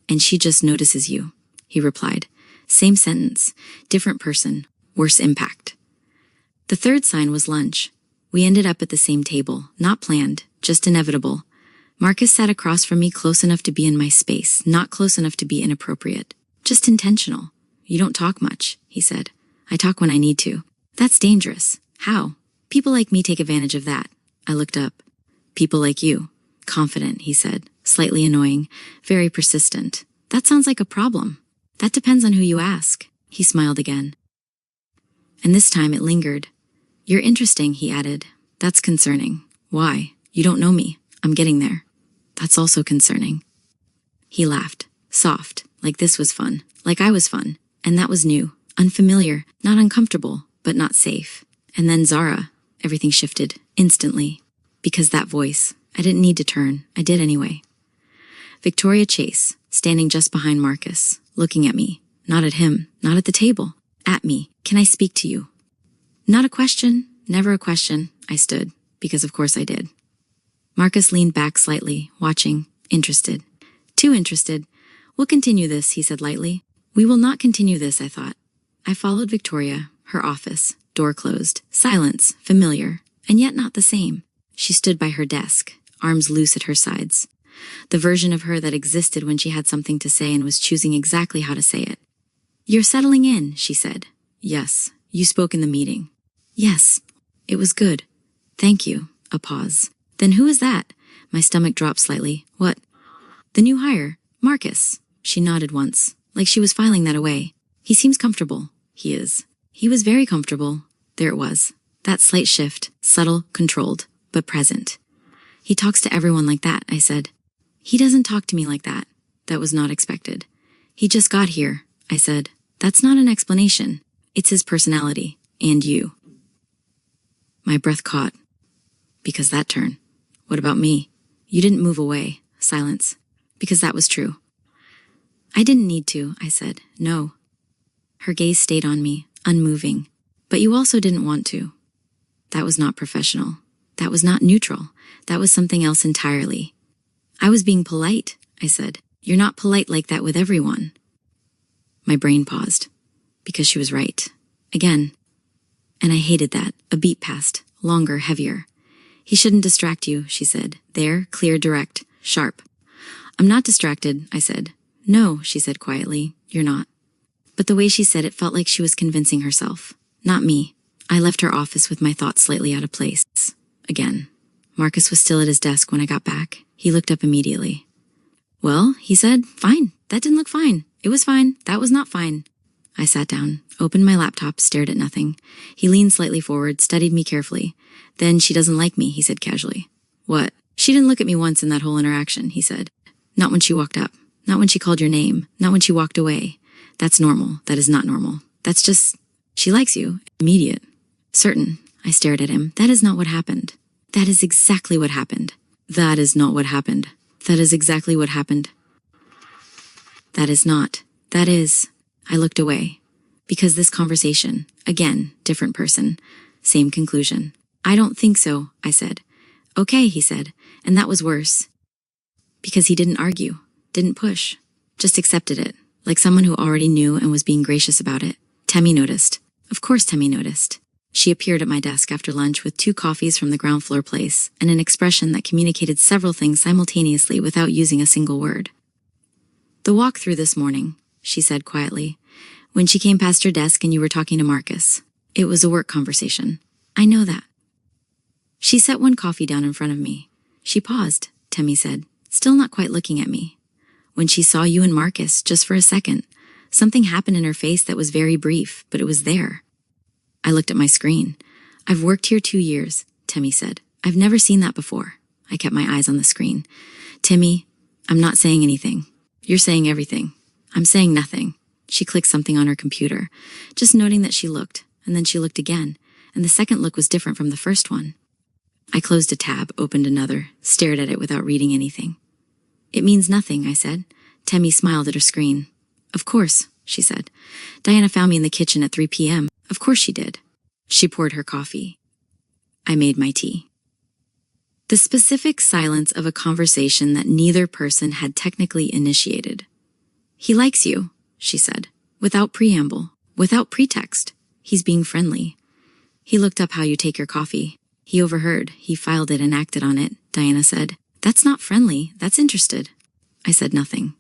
And she just notices you, he replied. Same sentence, different person, worse impact. The third sign was lunch. We ended up at the same table, not planned, just inevitable. Marcus sat across from me close enough to be in my space, not close enough to be inappropriate. Just intentional. You don't talk much, he said. I talk when I need to. That's dangerous. How? People like me take advantage of that. I looked up. People like you. Confident, he said, slightly annoying, very persistent. That sounds like a problem. That depends on who you ask. He smiled again. And this time it lingered. You're interesting, he added. That's concerning. Why? You don't know me. I'm getting there. That's also concerning. He laughed, soft, like this was fun, like I was fun, and that was new, unfamiliar, not uncomfortable, but not safe. And then Zara, everything shifted, instantly. Because that voice, I didn't need to turn, I did anyway. Victoria Chase, standing just behind Marcus, looking at me, not at him, not at the table, at me. Can I speak to you? Not a question, never a question, I stood, because of course I did. Marcus leaned back slightly, watching, interested. Too interested. We'll continue this, he said lightly. We will not continue this, I thought. I followed Victoria, her office, door closed, silence, familiar, and yet not the same. She stood by her desk, arms loose at her sides. The version of her that existed when she had something to say and was choosing exactly how to say it. You're settling in, she said. Yes, you spoke in the meeting. Yes, it was good. Thank you. A pause. Then who is that? My stomach dropped slightly. What? The new hire, Marcus. She nodded once, like she was filing that away. He seems comfortable. He is. He was very comfortable. There it was. That slight shift, subtle, controlled, but present. He talks to everyone like that, I said. He doesn't talk to me like that. That was not expected. He just got here, I said. That's not an explanation. It's his personality. And you. My breath caught. Because that turn. What about me? You didn't move away. Silence. Because that was true. I didn't need to, I said. No. Her gaze stayed on me, unmoving. But you also didn't want to. That was not professional. That was not neutral. That was something else entirely. I was being polite, I said. You're not polite like that with everyone. My brain paused. Because she was right. Again. And I hated that. A beat passed. Longer, heavier. He shouldn't distract you, she said. There, clear, direct, sharp. I'm not distracted, I said. No, she said quietly. You're not. But the way she said it felt like she was convincing herself. Not me. I left her office with my thoughts slightly out of place. Again. Marcus was still at his desk when I got back. He looked up immediately. Well, he said, fine. That didn't look fine. It was fine. That was not fine. I sat down, opened my laptop, stared at nothing. He leaned slightly forward, studied me carefully. Then she doesn't like me, he said casually. What? She didn't look at me once in that whole interaction, he said. Not when she walked up. Not when she called your name. Not when she walked away. That's normal. That is not normal. That's just... She likes you. Immediate. Certain. I stared at him. That is not what happened. That is exactly what happened. That is not what happened. That is exactly what happened. That is not. That is... I looked away. Because this conversation, again, different person, same conclusion. I don't think so, I said. Okay, he said, and that was worse. Because he didn't argue, didn't push, just accepted it, like someone who already knew and was being gracious about it. Temmie noticed. Of course Temmie noticed. She appeared at my desk after lunch with 2 coffees from the ground floor place and an expression that communicated several things simultaneously without using a single word. The walk through this morning, she said quietly, when she came past your desk and you were talking to Marcus. It was a work conversation. I know that. She set 1 coffee down in front of me. She paused, Temmie said, still not quite looking at me. When she saw you and Marcus, just for a second, something happened in her face that was very brief, but it was there. I looked at my screen. I've worked here 2 years, Temmie said. I've never seen that before. I kept my eyes on the screen. Temmie, I'm not saying anything. You're saying everything. I'm saying nothing. She clicked something on her computer, just noting that she looked, and then she looked again, and the second look was different from the first one. I closed a tab, opened another, stared at it without reading anything. It means nothing, I said. Temmie smiled at her screen. Of course, she said. Diana found me in the kitchen at 3 p.m. Of course she did. She poured her coffee. I made my tea. The specific silence of a conversation that neither person had technically initiated. He likes you, she said, without preamble, without pretext. He's being friendly. He looked up how you take your coffee. He overheard. He filed it and acted on it, Diana said. That's not friendly. That's interested. I said nothing.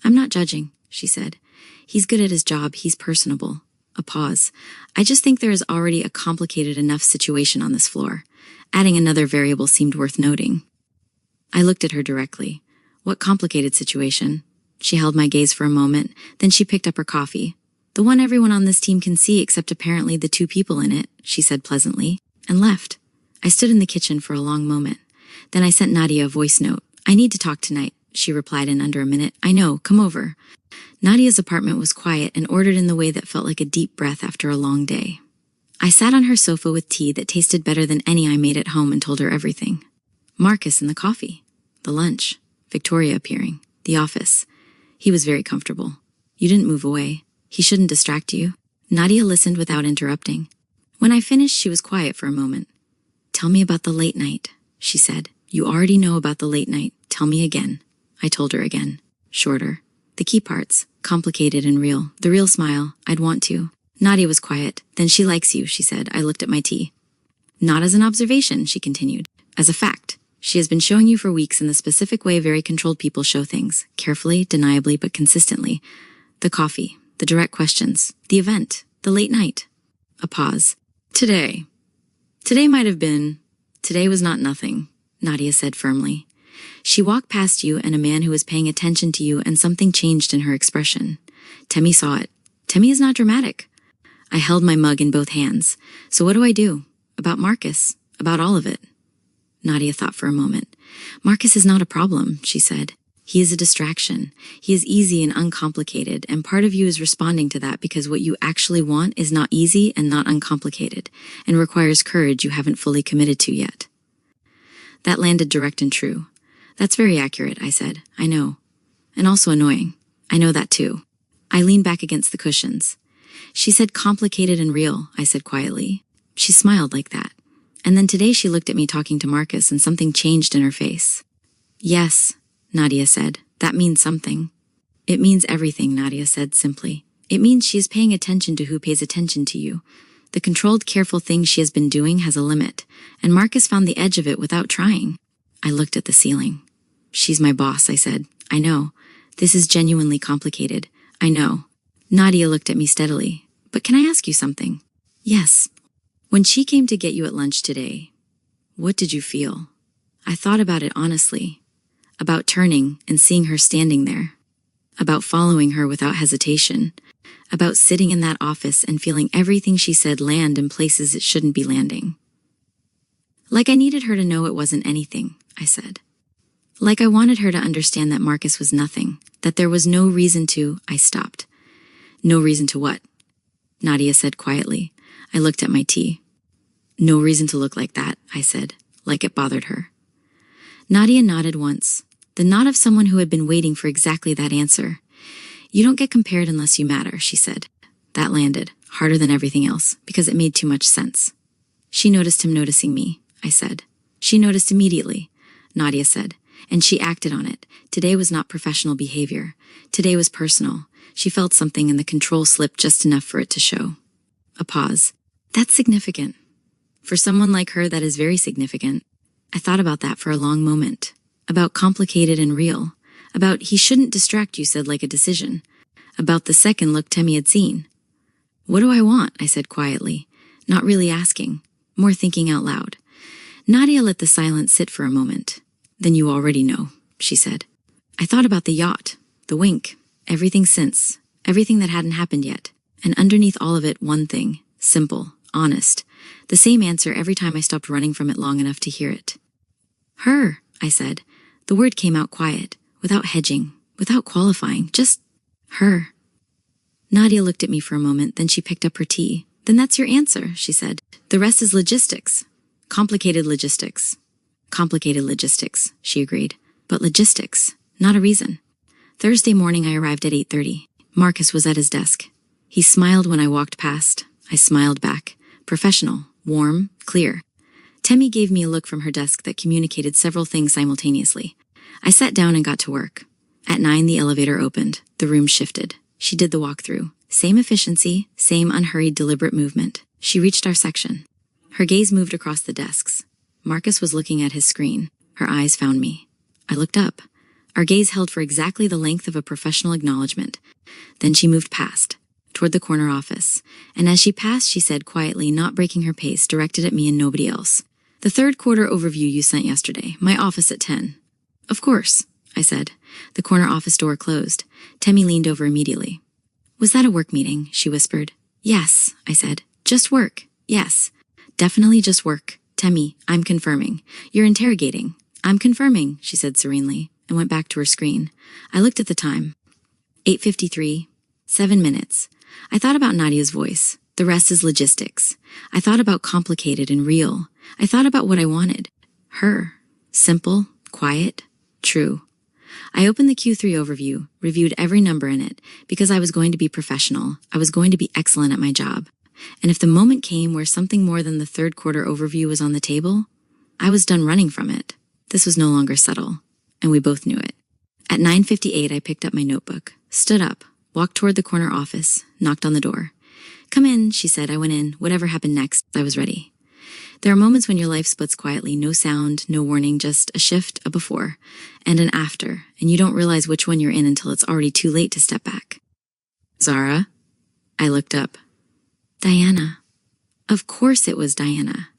I'm not judging, she said. He's good at his job. He's personable. A pause. I just think there is already a complicated enough situation on this floor. Adding another variable seemed worth noting. I looked at her directly. What complicated situation? She held my gaze for a moment, then she picked up her coffee. The one everyone on this team can see except apparently the 2 people in it, she said pleasantly, and left. I stood in the kitchen for a long moment. Then I sent Nadia a voice note. I need to talk tonight, she replied in under a minute. I know, come over. Nadia's apartment was quiet and ordered in the way that felt like a deep breath after a long day. I sat on her sofa with tea that tasted better than any I made at home and told her everything. Marcus and the coffee. The lunch. Victoria appearing. The office. He was very comfortable. You didn't move away. He shouldn't distract you. Nadia listened without interrupting. When I finished, she was quiet for a moment. Tell me about the late night, she said. You already know about the late night. Tell me again. I told her again. Shorter. The key parts. Complicated and real. The real smile. I'd want to. Nadia was quiet. Then she likes you, she said. I looked at my tea. Not as an observation, she continued. As a fact. She has been showing you for weeks in the specific way very controlled people show things. Carefully, deniably, but consistently. The coffee. The direct questions. The event. The late night. A pause. Today. Today might have been. Today was not nothing, Nadia said firmly. She walked past you and a man who was paying attention to you and something changed in her expression. Temmie saw it. Temmie is not dramatic. I held my mug in both hands. So what do I do? About Marcus? About all of it? Nadia thought for a moment. Marcus is not a problem, she said. He is a distraction. He is easy and uncomplicated, and part of you is responding to that because what you actually want is not easy and not uncomplicated, and requires courage you haven't fully committed to yet. That landed direct and true. That's very accurate, I said. I know. And also annoying. I know that too. I leaned back against the cushions. She said complicated and real, I said quietly. She smiled like that. And then today she looked at me talking to Marcus and something changed in her face. Yes, Nadia said. That means something. It means everything, Nadia said simply. It means she is paying attention to who pays attention to you. The controlled, careful thing she has been doing has a limit, and Marcus found the edge of it without trying. I looked at the ceiling. She's my boss, I said. I know. This is genuinely complicated. I know. Nadia looked at me steadily. But can I ask you something? Yes. When she came to get you at lunch today, what did you feel? I thought about it honestly. About turning and seeing her standing there. About following her without hesitation. About sitting in that office and feeling everything she said land in places it shouldn't be landing. Like I needed her to know it wasn't anything, I said. Like I wanted her to understand that Marcus was nothing, that there was no reason to. I stopped. No reason to what? Nadia said quietly. I looked at my tea. No reason to look like that, I said, like it bothered her. Nadia nodded once, the nod of someone who had been waiting for exactly that answer. You don't get compared unless you matter, she said. That landed, harder than everything else, because it made too much sense. She noticed him noticing me, I said. She noticed immediately, Nadia said, and she acted on it. Today was not professional behavior. Today was personal. She felt something and the control slipped just enough for it to show. A pause. That's significant. For someone like her, that is very significant. I thought about that for a long moment. About complicated and real. About he shouldn't distract you, said like a decision. About the second look Temmie had seen. What do I want? I said quietly, not really asking, more thinking out loud. Nadia let the silence sit for a moment. Then you already know, she said. I thought about the yacht, the wink, everything since, everything that hadn't happened yet. And underneath all of it, one thing, simple, honest. The same answer every time I stopped running from it long enough to hear it. Her, I said. The word came out quiet, without hedging, without qualifying, just her. Nadia looked at me for a moment, then she picked up her tea. Then that's your answer, she said. The rest is logistics. Complicated logistics. Complicated logistics, she agreed. But logistics, not a reason. Thursday morning I arrived at 8:30. Marcus was at his desk. He smiled when I walked past. I smiled back. Professional, warm, clear. Temmie gave me a look from her desk that communicated several things simultaneously. I sat down and got to work. At 9, the elevator opened. The room shifted. She did the walkthrough. Same efficiency, same unhurried, deliberate movement. She reached our section. Her gaze moved across the desks. Marcus was looking at his screen. Her eyes found me. I looked up. Our gaze held for exactly the length of a professional acknowledgement. Then she moved past, toward the corner office. And as she passed, she said quietly, not breaking her pace, directed at me and nobody else. The third quarter overview you sent yesterday. My office at 10. Of course, I said. The corner office door closed. Temmie leaned over immediately. Was that a work meeting? She whispered. Yes, I said. Just work. Yes. Definitely just work. Temmie, I'm confirming. You're interrogating. I'm confirming, she said serenely, and went back to her screen. I looked at the time. 8:53. 7 minutes. I thought about Nadia's voice. The rest is logistics. I thought about complicated and real. I thought about what I wanted. Her. Simple, quiet, true. I opened the Q3 overview, reviewed every number in it, because I was going to be professional. I was going to be excellent at my job. And if the moment came where something more than the third quarter overview was on the table, I was done running from it. This was no longer subtle, and we both knew it. At 9:58, I picked up my notebook, stood up, walked toward the corner office, knocked on the door. Come in, she said. I went in. Whatever happened next, I was ready. There are moments when your life splits quietly, no sound, no warning, just a shift, a before, and an after, and you don't realize which one you're in until it's already too late to step back. Zara? I looked up. Diana. Of course it was Diana.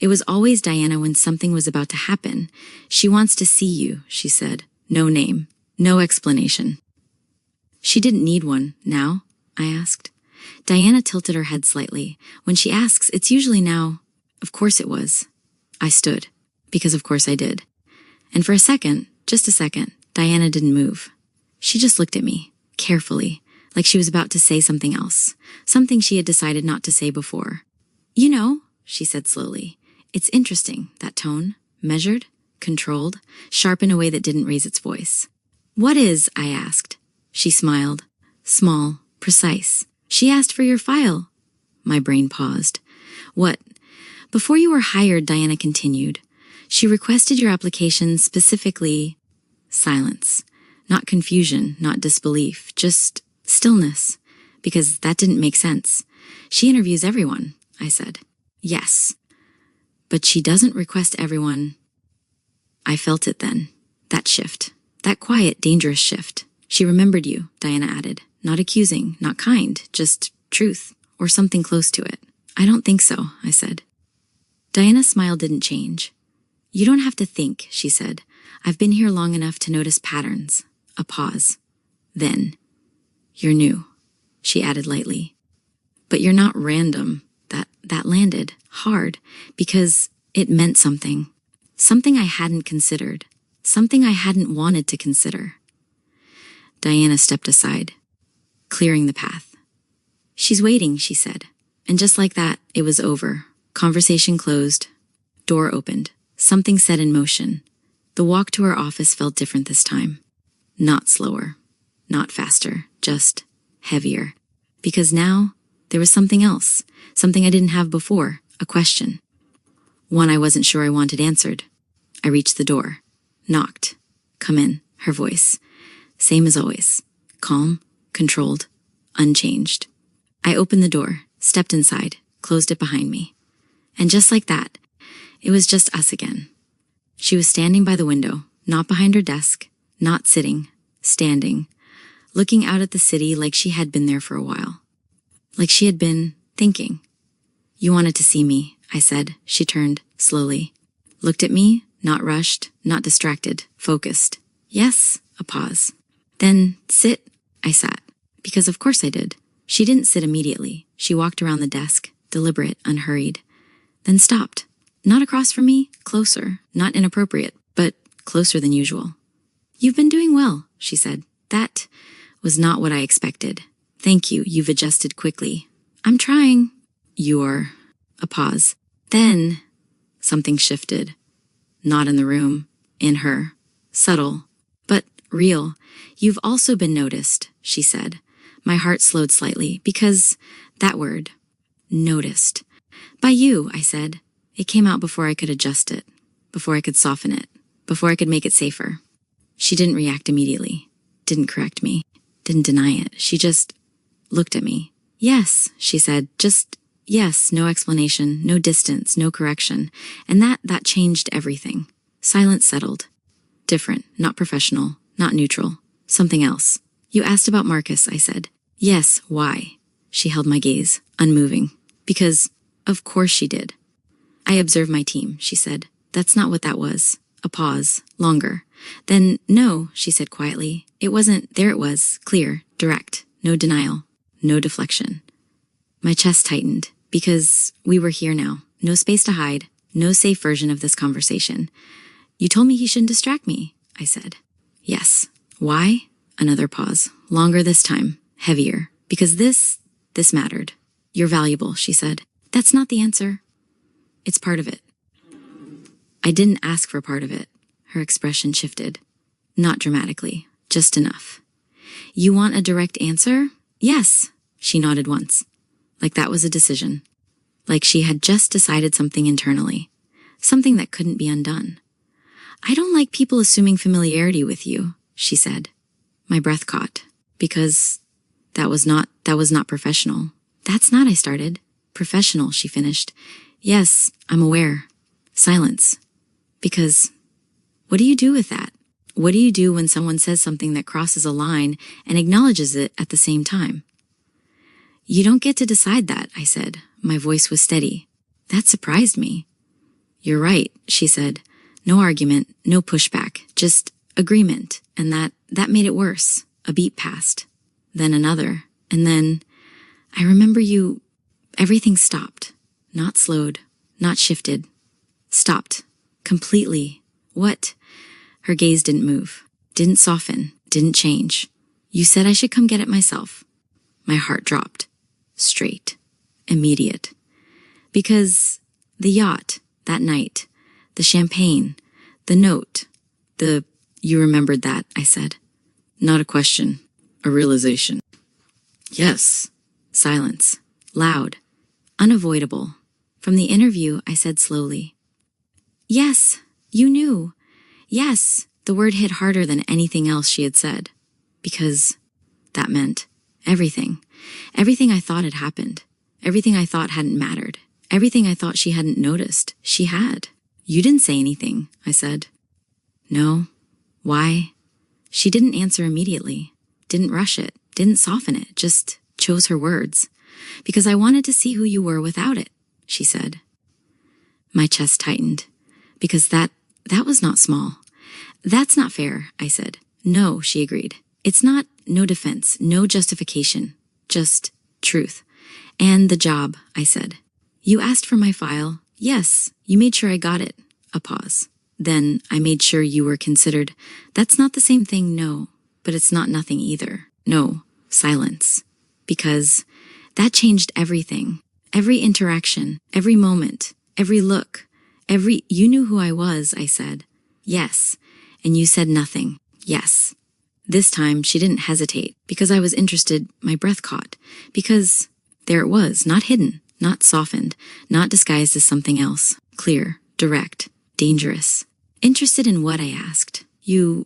It was always Diana when something was about to happen. She wants to see you, she said. No name, no explanation. She didn't need one, now? I asked. Diana tilted her head slightly. When she asks, it's usually now. Of course it was. I stood. because of course I did. And for a second, just a second, Diana didn't move. She just looked at me, carefully, like she was about to say something else, something she had decided not to say before. You know, she said slowly, it's interesting, that tone, measured, controlled, sharp in a way that didn't raise its voice. What is? I asked. She smiled, small, precise. She asked for your file. My brain paused. What? Before you were hired, Diana continued. She requested your application specifically. Silence. Not confusion, not disbelief, just stillness. Because that didn't make sense. She interviews everyone, I said. Yes. But she doesn't request everyone. I felt it then. That shift. That quiet, dangerous shift. She remembered you, Diana added. Not accusing, not kind, just truth, or something close to it. I don't think so, I said. Diana's smile didn't change. You don't have to think, she said. I've been here long enough to notice patterns. A pause. Then, you're new, she added lightly. But you're not random. That landed hard because it meant something. Something I hadn't considered. Something I hadn't wanted to consider. Diana stepped aside, clearing the path. She's waiting, she said. And just like that, it was over. Conversation closed. Door opened. Something set in motion. The walk to her office felt different this time. Not slower. Not faster. Just heavier. Because now, there was something else. Something I didn't have before. A question. One I wasn't sure I wanted answered. I reached the door. Knocked. Come in. Her voice. Same as always. Calm. Controlled. Unchanged. I opened the door. Stepped inside. Closed it behind me. And just like that, it was just us again. She was standing by the window, not behind her desk, not sitting, standing, looking out at the city like she had been there for a while. Like she had been thinking. You wanted to see me, I said. She turned, slowly. Looked at me, not rushed, not distracted, focused. Yes, a pause. Then, sit, I sat. Because of course I did. She didn't sit immediately. She walked around the desk, deliberate, unhurried. Then stopped. Not across from me, closer, not inappropriate, but closer than usual. You've been doing well, she said. That was not what I expected. Thank you, you've adjusted quickly. I'm trying. You're... A pause. Then, something shifted. Not in the room, in her. Subtle, but real. You've also been noticed, she said. My heart slowed slightly, because that word, noticed. By you, I said. It came out before I could adjust it, before I could soften it, before I could make it safer. She didn't react immediately, didn't correct me, didn't deny it. She just looked at me. Yes, she said, just yes, no explanation, no distance, no correction. And that changed everything. Silence settled. Different, not professional, not neutral, something else. You asked about Marcus, I said. Yes, why? She held my gaze, unmoving. Because, of course she did. I observed my team, she said. That's not what that was. A pause, longer. Then, no, she said quietly. It wasn't, there it was, clear, direct, no denial, no deflection. My chest tightened, because we were here now. No space to hide, no safe version of this conversation. You told me he shouldn't distract me, I said. Yes. Why? Another pause, longer this time, heavier. Because this mattered. You're valuable, she said. That's not the answer. It's part of it. I didn't ask for part of it. Her expression shifted. Not dramatically, just enough. You want a direct answer? Yes, she nodded once. Like that was a decision. Like she had just decided something internally. Something that couldn't be undone. I don't like people assuming familiarity with you, she said. My breath caught. Because that was not professional. That's not, I started. Professional, she finished. Yes, I'm aware. Silence. Because what do you do with that? What do you do when someone says something that crosses a line and acknowledges it at the same time? You don't get to decide that, I said. My voice was steady. That surprised me. You're right, she said. No argument, no pushback, just agreement. And that made it worse. A beat passed. Then another. And then, I remember everything stopped. Not slowed, not shifted. Stopped. Completely. What? Her gaze didn't move, didn't soften, didn't change. You said I should come get it myself. My heart dropped. Straight. Immediate. Because the yacht, that night, the champagne, the note, you remembered that, I said. Not a question, a realization. Yes. Silence. Loud. Unavoidable. From the interview, I said slowly. Yes, you knew. Yes, the word hit harder than anything else she had said. Because that meant everything. Everything I thought had happened. Everything I thought hadn't mattered. Everything I thought she hadn't noticed. She had. You didn't say anything, I said. No. Why? She didn't answer immediately. Didn't rush it. Didn't soften it. Just chose her words. Because I wanted to see who you were without it, she said. My chest tightened. Because that was not small. That's not fair, I said. No, she agreed. It's not no defense, no justification, just truth. And the job, I said. You asked for my file. Yes, you made sure I got it. A pause. Then I made sure you were considered. That's not the same thing, no. But it's not nothing either. No. Silence. Because that changed everything. Every interaction, every moment, every look, you knew who I was, I said. Yes. And you said nothing. Yes. This time she didn't hesitate because I was interested, my breath caught. Because there it was, not hidden, not softened, not disguised as something else. Clear, direct, dangerous. Interested in what, I asked. The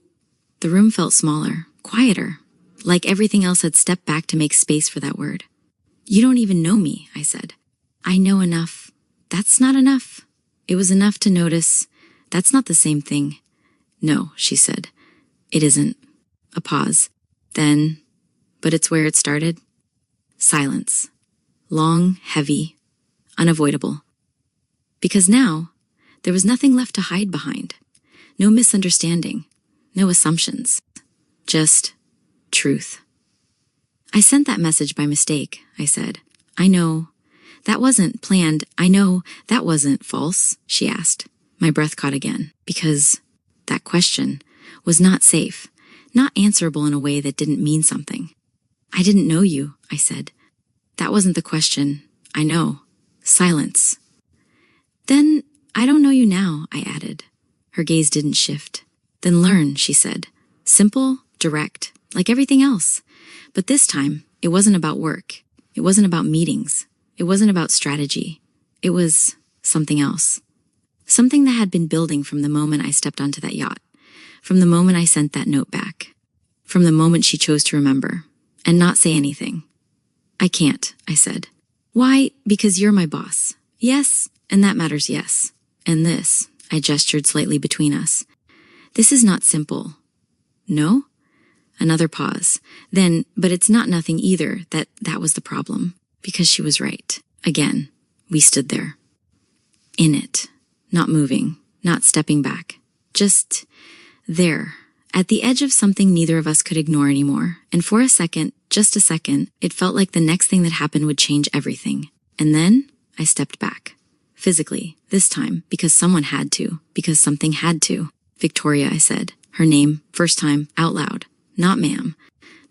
room felt smaller, quieter, like everything else had stepped back to make space for that word. You don't even know me, I said. I know enough. That's not enough. It was enough to notice. That's not the same thing. No, she said. It isn't. A pause. Then, but it's where it started. Silence. Long, heavy, unavoidable. Because now, there was nothing left to hide behind. No misunderstanding. No assumptions. Just truth. I sent that message by mistake, I said. I know. That wasn't planned. I know. That wasn't false, she asked. My breath caught again. Because that question was not safe. Not answerable in a way that didn't mean something. I didn't know you, I said. That wasn't the question. I know. Silence. Then I don't know you now, I added. Her gaze didn't shift. Then learn, she said. Simple, direct, like everything else. But this time, it wasn't about work. It wasn't about meetings. It wasn't about strategy. It was something else. Something that had been building from the moment I stepped onto that yacht. From the moment I sent that note back. From the moment she chose to remember. And not say anything. I can't, I said. Why? Because you're my boss. Yes, and that matters, yes. And this, I gestured slightly between us. This is not simple. No? Another pause. Then, but it's not nothing either, that was the problem. Because she was right. Again, we stood there. In it. Not moving. Not stepping back. Just there. At the edge of something neither of us could ignore anymore. And for a second, just a second, it felt like the next thing that happened would change everything. And then I stepped back. Physically, this time, because someone had to. Because something had to. Victoria, I said. Her name, first time, out loud. Not ma'am.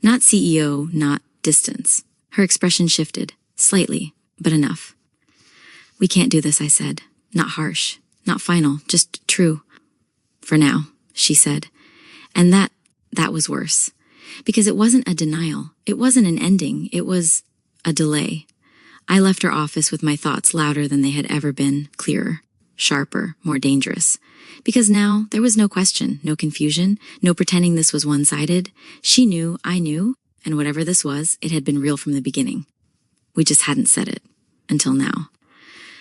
Not CEO, not distance. Her expression shifted. Slightly, but enough. We can't do this, I said. Not harsh. Not final. Just true. For now, she said. And that was worse. Because it wasn't a denial. It wasn't an ending. It was a delay. I left her office with my thoughts louder than they had ever been, clearer, sharper, more dangerous. Because now there was no question, no confusion, no pretending this was one-sided. She knew, I knew, and whatever this was, it had been real from the beginning. We just hadn't said it. Until now.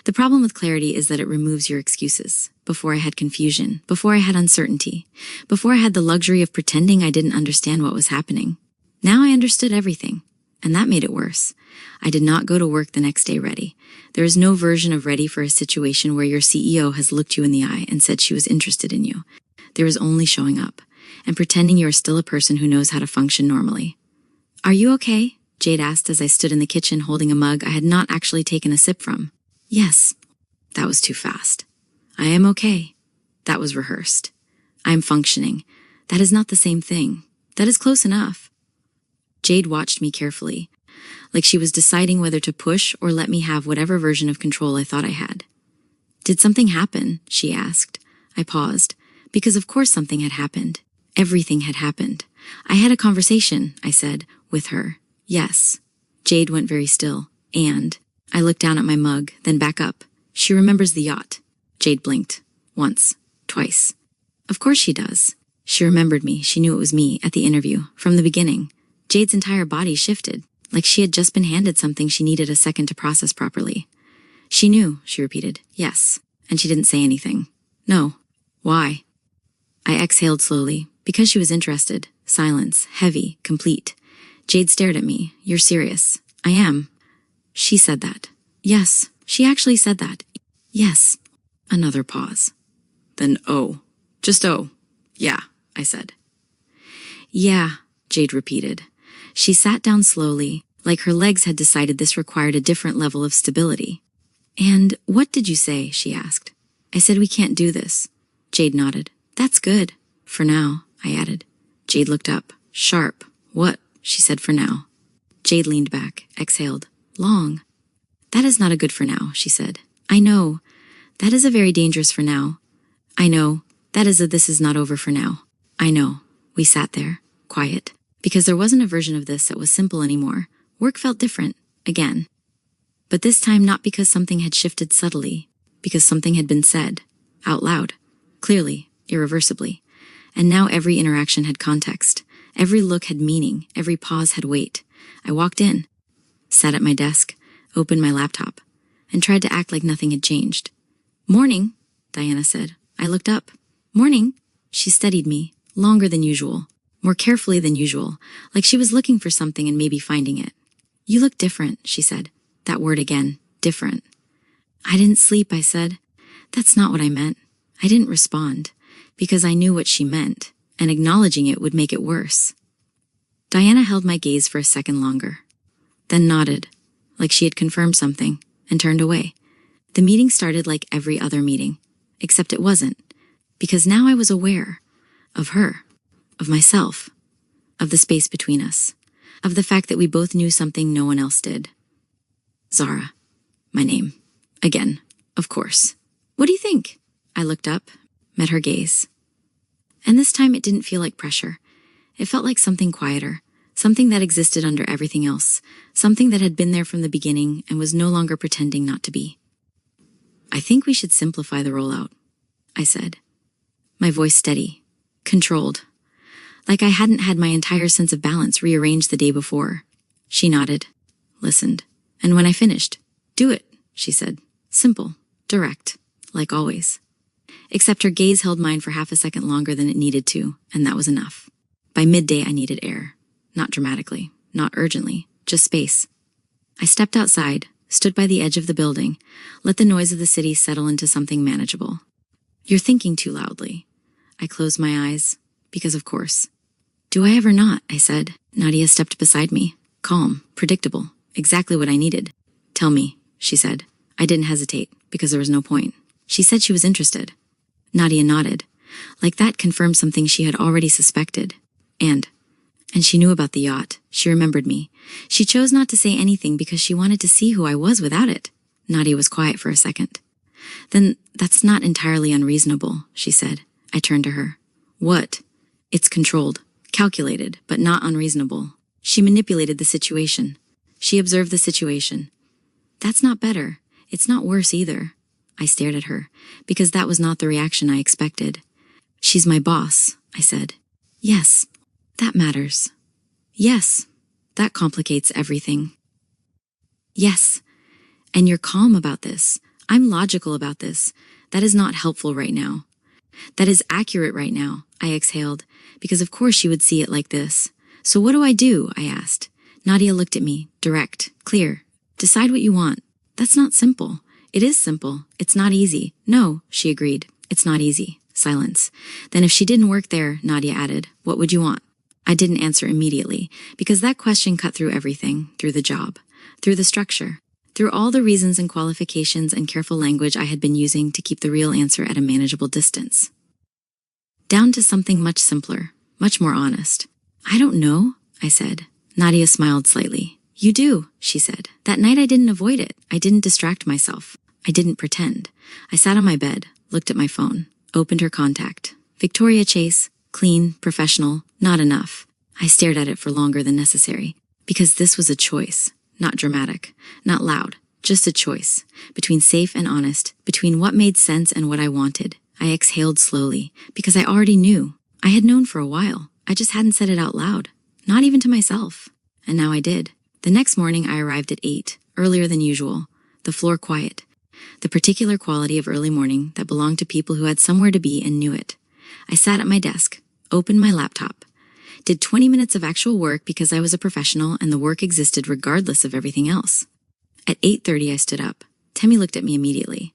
The problem with clarity is that it removes your excuses. Before I had confusion, before I had uncertainty, before I had the luxury of pretending I didn't understand what was happening. Now I understood everything, and that made it worse. I did not go to work the next day ready. There is no version of ready for a situation where your CEO has looked you in the eye and said she was interested in you. There is only showing up, and pretending you are still a person who knows how to function normally. Are you okay? Jade asked as I stood in the kitchen holding a mug I had not actually taken a sip from. Yes. That was too fast. I am okay. That was rehearsed. I am functioning. That is not the same thing. That is close enough. Jade watched me carefully, like she was deciding whether to push or let me have whatever version of control I thought I had. Did something happen? She asked. I paused, because of course something had happened. Everything had happened. I had a conversation, I said, with her. Yes. Jade went very still, and I looked down at my mug, then back up. She remembers the yacht. Jade blinked. Once. Twice. Of course she does. She remembered me. She knew it was me at the interview, from the beginning. Jade's entire body shifted, like she had just been handed something she needed a second to process properly. She knew, she repeated. Yes. And she didn't say anything. No. Why? I exhaled slowly, because she was interested. Silence. Heavy. Complete. Jade stared at me. You're serious. I am. She said that. Yes. She actually said that. Yes. Another pause. Then oh. Just oh. Yeah, I said. Yeah, Jade repeated. She sat down slowly, like her legs had decided this required a different level of stability. And what did you say? She asked. I said we can't do this. Jade nodded. That's good. For now, I added. Jade looked up. Sharp. What? She said for now. Jade leaned back, exhaled. Long. That is not a good for now, she said. I know. That is a very dangerous for now. I know. That is a this is not over for now. I know. We sat there, quiet, because there wasn't a version of this that was simple anymore. Work felt different, again. But this time not because something had shifted subtly, because something had been said, out loud, clearly, irreversibly. And now every interaction had context. Every look had meaning. Every pause had weight. I walked in, sat at my desk, opened my laptop, and tried to act like nothing had changed. Morning, Diana said. I looked up. Morning. She studied me, longer than usual, more carefully than usual, like she was looking for something and maybe finding it. You look different, she said. That word again, different. I didn't sleep, I said. That's not what I meant. I didn't respond, because I knew what she meant, and acknowledging it would make it worse. Diana held my gaze for a second longer, then nodded, like she had confirmed something, and turned away. The meeting started like every other meeting, except it wasn't, because now I was aware of her, of myself, of the space between us, of the fact that we both knew something no one else did. Zara. My name. Again, of course. What do you think? I looked up, met her gaze. And this time it didn't feel like pressure. It felt like something quieter, something that existed under everything else, something that had been there from the beginning and was no longer pretending not to be. I think we should simplify the rollout, I said. My voice steady, controlled, like I hadn't had my entire sense of balance rearranged the day before. She nodded, listened, and when I finished, do it, she said. Simple, direct, like always. Except her gaze held mine for half a second longer than it needed to, and that was enough. By midday I needed air. Not dramatically, not urgently, just space. I stepped outside, stood by the edge of the building, let the noise of the city settle into something manageable. You're thinking too loudly. I closed my eyes, because of course. Do I ever not? I said. Nadia stepped beside me, calm, predictable, exactly what I needed. Tell me, she said. I didn't hesitate, because there was no point. She said she was interested. Nadia nodded. Like that confirmed something she had already suspected. And she knew about the yacht. She remembered me. She chose not to say anything because she wanted to see who I was without it. Nadia was quiet for a second. Then that's not entirely unreasonable, she said. I turned to her. What? It's controlled, calculated, but not unreasonable. She manipulated the situation. She observed the situation. That's not better. It's not worse either. I stared at her, because that was not the reaction I expected. She's my boss, I said. Yes, that matters. Yes, that complicates everything. Yes, and you're calm about this. I'm logical about this. That is not helpful right now. That is accurate right now, I exhaled, because of course she would see it like this. So what do? I asked. Nadia looked at me, direct, clear. Decide what you want. That's not simple. It is simple. It's not easy. No, she agreed. It's not easy. Silence. Then if she didn't work there, Nadia added, what would you want? I didn't answer immediately, because that question cut through everything, through the job, through the structure, through all the reasons and qualifications and careful language I had been using to keep the real answer at a manageable distance. down to something much simpler, much more honest. I don't know, I said. Nadia smiled slightly. You do, she said. That night I didn't avoid it. I didn't distract myself. I didn't pretend. I sat on my bed, looked at my phone, opened her contact. Victoria Chase, clean, professional, not enough. I stared at it for longer than necessary, because this was a choice, not dramatic, not loud, just a choice, between safe and honest, between what made sense and what I wanted. I exhaled slowly, because I already knew. I had known for a while. I just hadn't said it out loud, not even to myself. And now I did. The next morning I arrived at 8, earlier than usual, the floor quiet. The particular quality of early morning that belonged to people who had somewhere to be and knew it. I sat at my desk, opened my laptop, did 20 minutes of actual work because I was a professional and the work existed regardless of everything else. At 8:30 I stood up. Temmie looked at me immediately.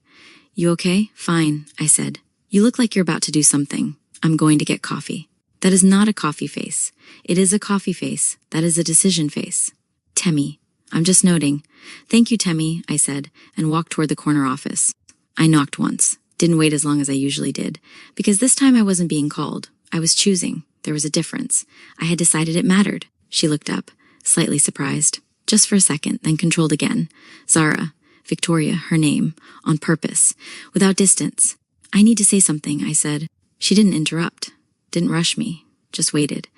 You okay? Fine, I said. You look like you're about to do something. I'm going to get coffee. That is not a coffee face. It is a coffee face. That is a decision face. Temmie. I'm just noting. Thank you, Temmie, I said, and walked toward the corner office. I knocked once. Didn't wait as long as I usually did, because this time I wasn't being called. I was choosing. There was a difference. I had decided it mattered. She looked up, slightly surprised. Just for a second, then controlled again. Zara. Victoria, her name. On purpose. Without distance. I need to say something, I said. She didn't interrupt. Didn't rush me. Just waited.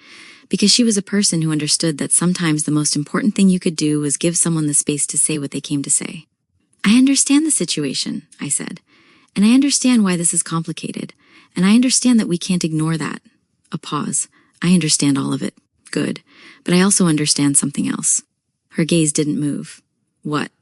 Because she was a person who understood that sometimes the most important thing you could do was give someone the space to say what they came to say. I understand the situation, I said. And I understand why this is complicated. And I understand that we can't ignore that. A pause. I understand all of it. Good. But I also understand something else. Her gaze didn't move. What?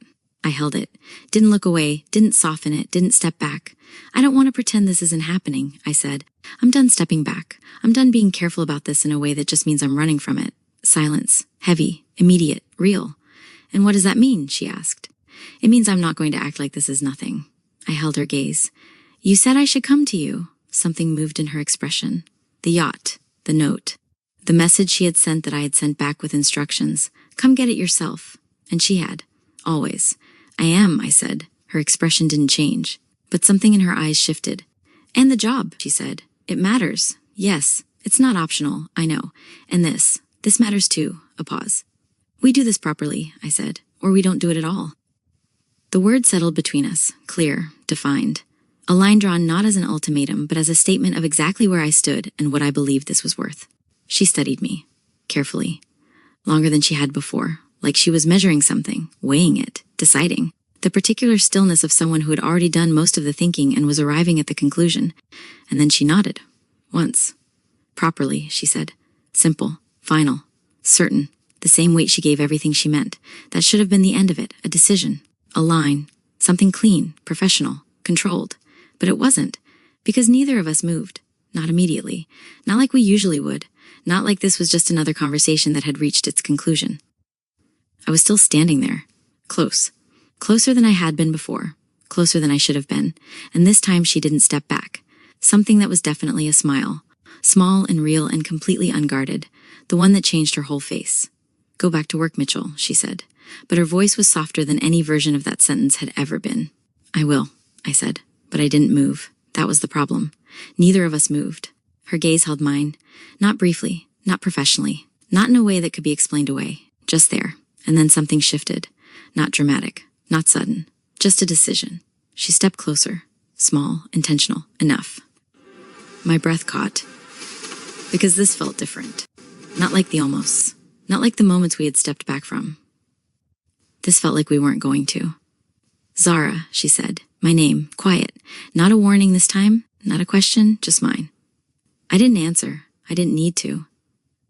I held it. Didn't look away. Didn't soften it. Didn't step back. I don't want to pretend this isn't happening, I said. I'm done stepping back. I'm done being careful about this in a way that just means I'm running from it. Silence. Heavy. Immediate. Real. And what does that mean? She asked. It means I'm not going to act like this is nothing. I held her gaze. You said I should come to you. Something moved in her expression. The yacht. The note. The message she had sent that I had sent back with instructions. Come get it yourself. And she had. Always. I am, I said. Her expression didn't change. But something in her eyes shifted. And the job, she said. It matters. Yes. It's not optional, I know. And this matters too. A pause. We do this properly, I said. Or we don't do it at all. The word settled between us. Clear. Defined. A line drawn not as an ultimatum, but as a statement of exactly where I stood and what I believed this was worth. She studied me. Carefully. Longer than she had before. Like she was measuring something. Weighing it. Deciding. The particular stillness of someone who had already done most of the thinking and was arriving at the conclusion. And then she nodded. Once. Properly, she said. Simple. Final. Certain. The same weight she gave everything she meant. That should have been the end of it. A decision. A line. Something clean. Professional. Controlled. But it wasn't. Because neither of us moved. Not immediately. Not like we usually would. Not like this was just another conversation that had reached its conclusion. I was still standing there. Close. Closer than I had been before. Closer than I should have been. And this time she didn't step back. Something that was definitely a smile. Small and real and completely unguarded. The one that changed her whole face. Go back to work, Mitchell, she said. But her voice was softer than any version of that sentence had ever been. I will, I said. But I didn't move. That was the problem. Neither of us moved. Her gaze held mine. Not briefly. Not professionally. Not in a way that could be explained away. Just there. And then something shifted. Not dramatic. Not sudden. Just a decision. She stepped closer. Small. Intentional. Enough. My breath caught. Because this felt different. Not like the almosts. Not like the moments we had stepped back from. This felt like we weren't going to. Zara, she said. My name. Quiet. Not a warning this time. Not a question. Just mine. I didn't answer. I didn't need to.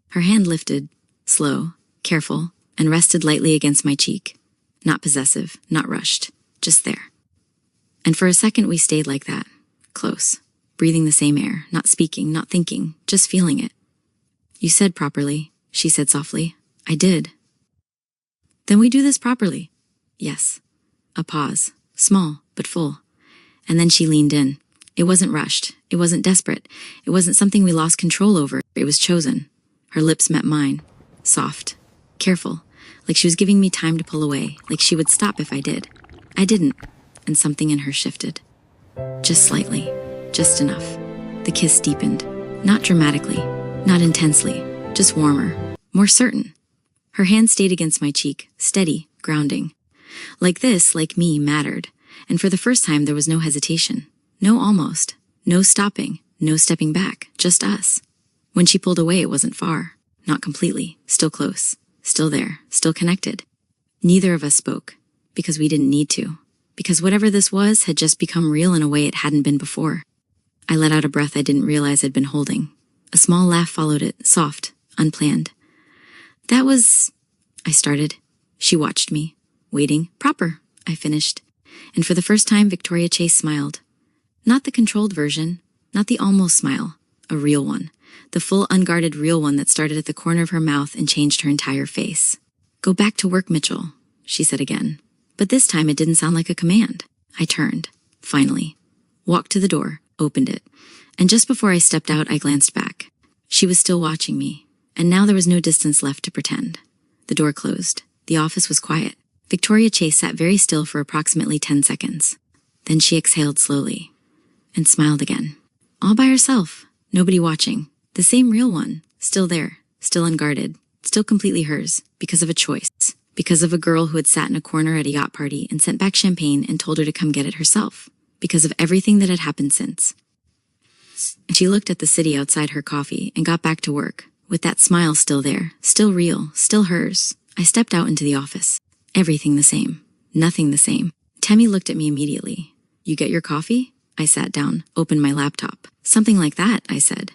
Her hand lifted. Slow. Careful. And rested lightly against my cheek. Not possessive. Not rushed. Just there. And for a second we stayed like that. Close. Breathing the same air. Not speaking. Not thinking. Just feeling it. You said properly, she said softly. I did. Then we do this properly. Yes. A pause. Small, but full. And then she leaned in. It wasn't rushed. It wasn't desperate. It wasn't something we lost control over. It was chosen. Her lips met mine. Soft. Careful. Like she was giving me time to pull away. Like she would stop if I did. I didn't. And something in her shifted. Just slightly. Just enough. The kiss deepened. Not dramatically, not intensely, just warmer, more certain. Her hand stayed against my cheek, steady, grounding. Like this, like me, mattered, and for the first time there was no hesitation, no almost, no stopping, no stepping back, just us. When she pulled away, it wasn't far, not completely, still close, still there, still connected. Neither of us spoke, because we didn't need to, because whatever this was had just become real in a way it hadn't been before. I let out a breath I didn't realize I'd been holding. A small laugh followed it, soft, unplanned. That was... I started. She watched me. Waiting. Proper, I finished. And for the first time, Victoria Chase smiled. Not the controlled version, not the almost smile, a real one. The full, unguarded real one that started at the corner of her mouth and changed her entire face. Go back to work, Mitchell, she said again. But this time it didn't sound like a command. I turned, finally. Walked to the door, opened it. And just before I stepped out, I glanced back. She was still watching me, and now there was no distance left to pretend. The door closed. The office was quiet. Victoria Chase sat very still for approximately 10 seconds. Then she exhaled slowly and smiled again. All by herself, nobody watching. The same real one, still there, still unguarded, still completely hers, because of a choice, because of a girl who had sat in a corner at a yacht party and sent back champagne and told her to come get it herself, because of everything that had happened since. And she looked at the city outside her coffee and got back to work, with that smile still there, still real, still hers. I stepped out into the office. Everything the same. Nothing the same. Temmie looked at me immediately. You get your coffee? I sat down, opened my laptop. Something like that, I said.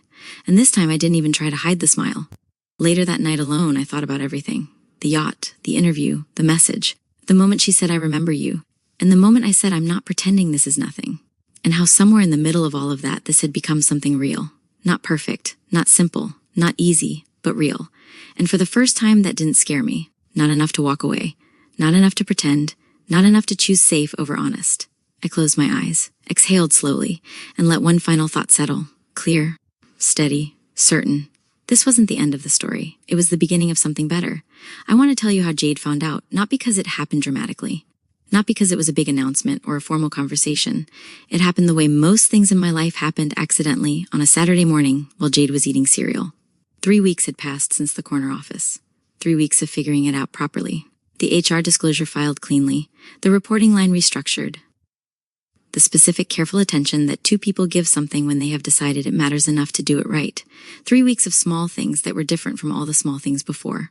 And this time I didn't even try to hide the smile. Later that night alone, I thought about everything. The yacht, the interview, the message, the moment she said I remember you, and the moment I said I'm not pretending this is nothing. And how somewhere in the middle of all of that, this had become something real. Not perfect, not simple, not easy, but real. And for the first time, that didn't scare me. Not enough to walk away. Not enough to pretend. Not enough to choose safe over honest. I closed my eyes, exhaled slowly, and let one final thought settle. Clear, steady, certain. This wasn't the end of the story. It was the beginning of something better. I want to tell you how Jade found out, not because it happened dramatically. Not because it was a big announcement or a formal conversation. It happened the way most things in my life happened accidentally on a Saturday morning while Jade was eating cereal. 3 weeks had passed since the corner office. 3 weeks of figuring it out properly. The HR disclosure filed cleanly. The reporting line restructured. The specific careful attention that two people give something when they have decided it matters enough to do it right. 3 weeks of small things that were different from all the small things before.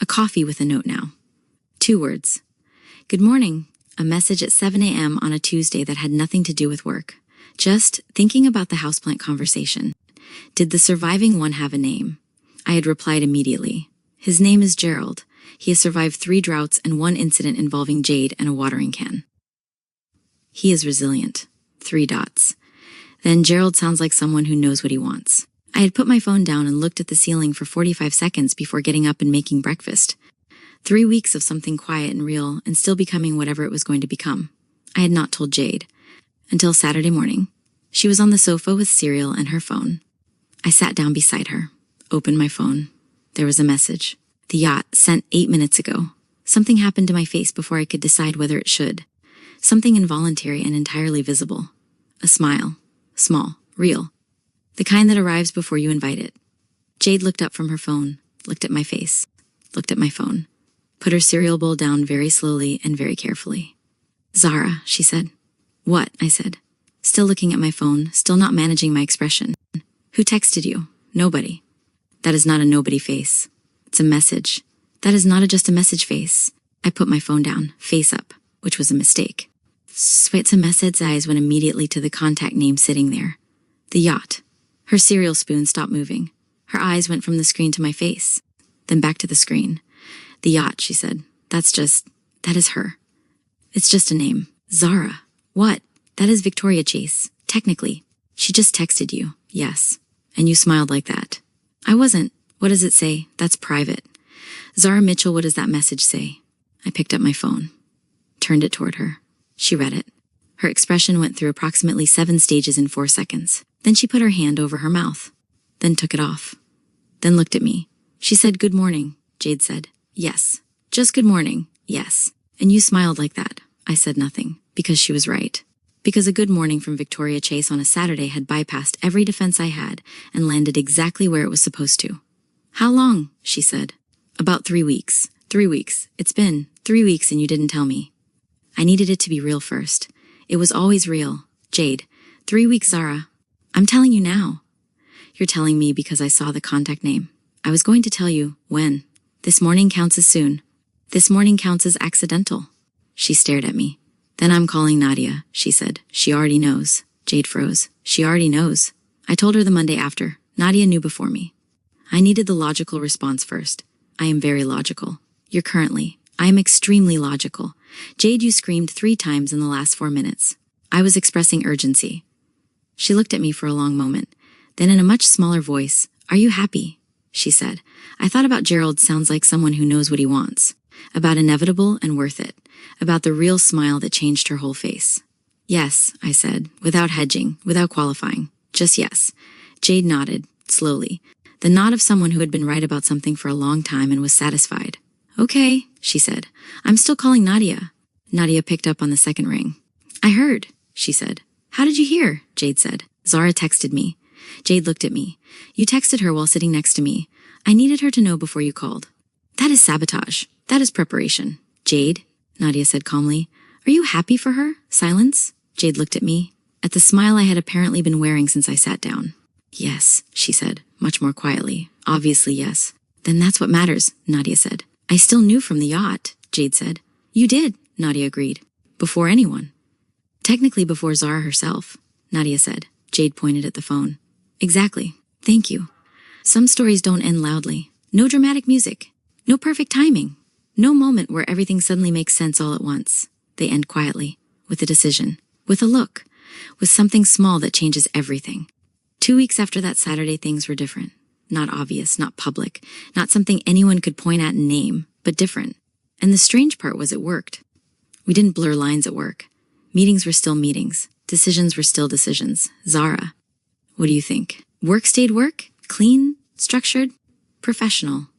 A coffee with a note now. 2 words. Good morning. A message at 7 a.m. on a Tuesday that had nothing to do with work. Just thinking about the houseplant conversation. Did the surviving one have a name? I had replied immediately. His name is Gerald. He has survived 3 droughts and 1 incident involving Jade and a watering can. He is resilient. 3 dots. Then Gerald sounds like someone who knows what he wants. I had put my phone down and looked at the ceiling for 45 seconds before getting up and making breakfast. 3 weeks of something quiet and real and still becoming whatever it was going to become. I had not told Jade. Until Saturday morning. She was on the sofa with cereal and her phone. I sat down beside her, opened my phone. There was a message. The yacht, sent 8 minutes ago. Something happened to my face before I could decide whether it should. Something involuntary and entirely visible. A smile. Small. Real. The kind that arrives before you invite it. Jade looked up from her phone, looked at my face, looked at my phone. Put her cereal bowl down very slowly and very carefully. Zara, she said. What? I said. Still looking at my phone, still not managing my expression. Who texted you? Nobody. That is not a nobody face. It's a message. That is not just a message face. I put my phone down, face up, which was a mistake. Switched a message's eyes went immediately to the contact name sitting there. The yacht. Her cereal spoon stopped moving. Her eyes went from the screen to my face, then back to the screen. The yacht, she said. That is her. It's just a name. Zara. What? That is Victoria Chase. Technically. She just texted you. Yes. And you smiled like that. I wasn't. What does it say? That's private. Zara Mitchell, what does that message say? I picked up my phone. Turned it toward her. She read it. Her expression went through approximately 7 stages in 4 seconds. Then she put her hand over her mouth. Then took it off. Then looked at me. She said, good morning, Jade said. Yes. Just good morning. Yes. And you smiled like that. I said nothing, because she was right. Because a good morning from Victoria Chase on a Saturday had bypassed every defense I had and landed exactly where it was supposed to. "How long?" she said. "About 3 weeks. 3 weeks. It's been 3 weeks and you didn't tell me." I needed it to be real first. It was always real. "Jade, 3 weeks, Zara. I'm telling you now." "You're telling me because I saw the contact name. I was going to tell you when. This morning counts as soon. This morning counts as accidental." She stared at me. "Then I'm calling Nadia," she said. "She already knows." Jade froze. "She already knows." I told her the Monday after. Nadia knew before me. I needed the logical response first. I am very logical. You're currently. I am extremely logical. "Jade, you screamed 3 times in the last 4 minutes." I was expressing urgency. She looked at me for a long moment. Then in a much smaller voice, "Are you happy?" she said. I thought about Gerald sounds like someone who knows what he wants. About inevitable and worth it. About the real smile that changed her whole face. "Yes," I said, without hedging, without qualifying. Just yes. Jade nodded, slowly. The nod of someone who had been right about something for a long time and was satisfied. "Okay," she said. "I'm still calling Nadia." Nadia picked up on the second ring. "I heard," she said. "How did you hear?" Jade said. "Zara texted me." Jade looked at me. "You texted her while sitting next to me. I needed her to know before you called." "That is sabotage. That is preparation." "Jade," Nadia said calmly. "Are you happy for her?" Silence. Jade looked at me, at the smile I had apparently been wearing since I sat down. "Yes," she said, much more quietly. "Obviously, yes." "Then that's what matters," Nadia said. "I still knew from the yacht," Jade said. "You did," Nadia agreed. "Before anyone." "Technically before Zara herself," Nadia said. Jade pointed at the phone. "Exactly. Thank you. Some stories don't end loudly. No dramatic music. No perfect timing. No moment where everything suddenly makes sense all at once. They end quietly, with a decision, with a look, with something small that changes everything. 2 weeks after that Saturday, things were different. Not obvious, not public, not something anyone could point at and name, but different. And the strange part was it worked. We didn't blur lines at work. Meetings were still meetings. Decisions were still decisions. Zara. What do you think? Work stayed work? Clean? Structured? Professional.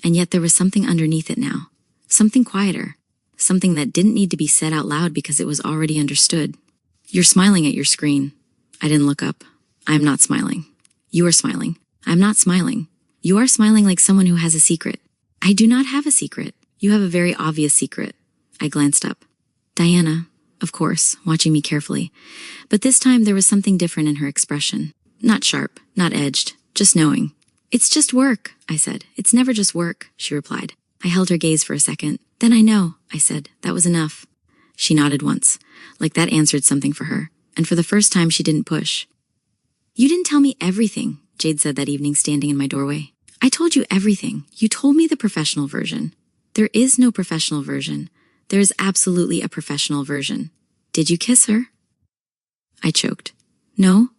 And yet there was something underneath it now. Something quieter. Something that didn't need to be said out loud because it was already understood. "You're smiling at your screen." I didn't look up. "I am not smiling." "You are smiling." "I'm not smiling." "You are smiling like someone who has a secret." "I do not have a secret." "You have a very obvious secret." I glanced up. Diana, of course, watching me carefully. But this time there was something different in her expression. Not sharp, not edged, just knowing. "It's just work," I said. "It's never just work," she replied. I held her gaze for a second. "Then I know," I said. "That was enough." She nodded once, like that answered something for her, and for the first time she didn't push. "You didn't tell me everything," Jade said that evening standing in my doorway. "I told you everything. You told me the professional version." "There is no professional version. There is absolutely a professional version." "Did you kiss her?" I choked. "No."